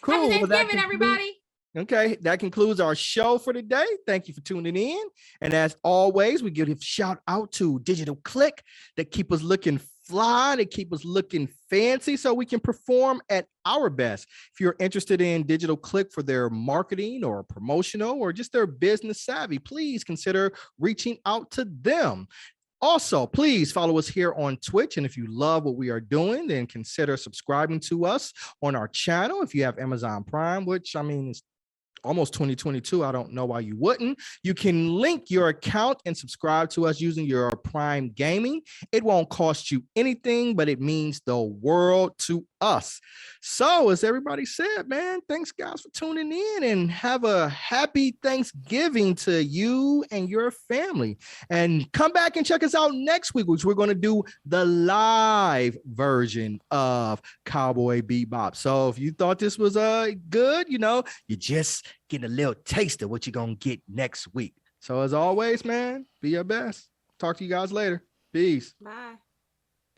Speaker 2: Cool. Happy Thanksgiving, everybody.
Speaker 1: Okay, that concludes our show for today. Thank you for tuning in. And as always, we give a shout out to Digital Click that keep us looking fly, they keep us looking fancy so we can perform at our best. If you're interested in Digital Click for their marketing or promotional or just their business savvy, please consider reaching out to them. Also, please follow us here on Twitch. And if you love what we are doing, then consider subscribing to us on our channel. If you have Amazon Prime, which I mean, is almost 2022. I don't know why you wouldn't. You can link your account and subscribe to us using your Prime Gaming. It won't cost you anything, but it means the world to us. So as everybody said, man, thanks guys for tuning in, and have a happy Thanksgiving to you and your family. And come back and check us out next week, which we're going to do the live version of Cowboy Bebop. So if you thought this was good, you know, you just getting a little taste of what you're going to get next week. So as always, man, be your best. Talk to you guys later. Peace.
Speaker 2: Bye.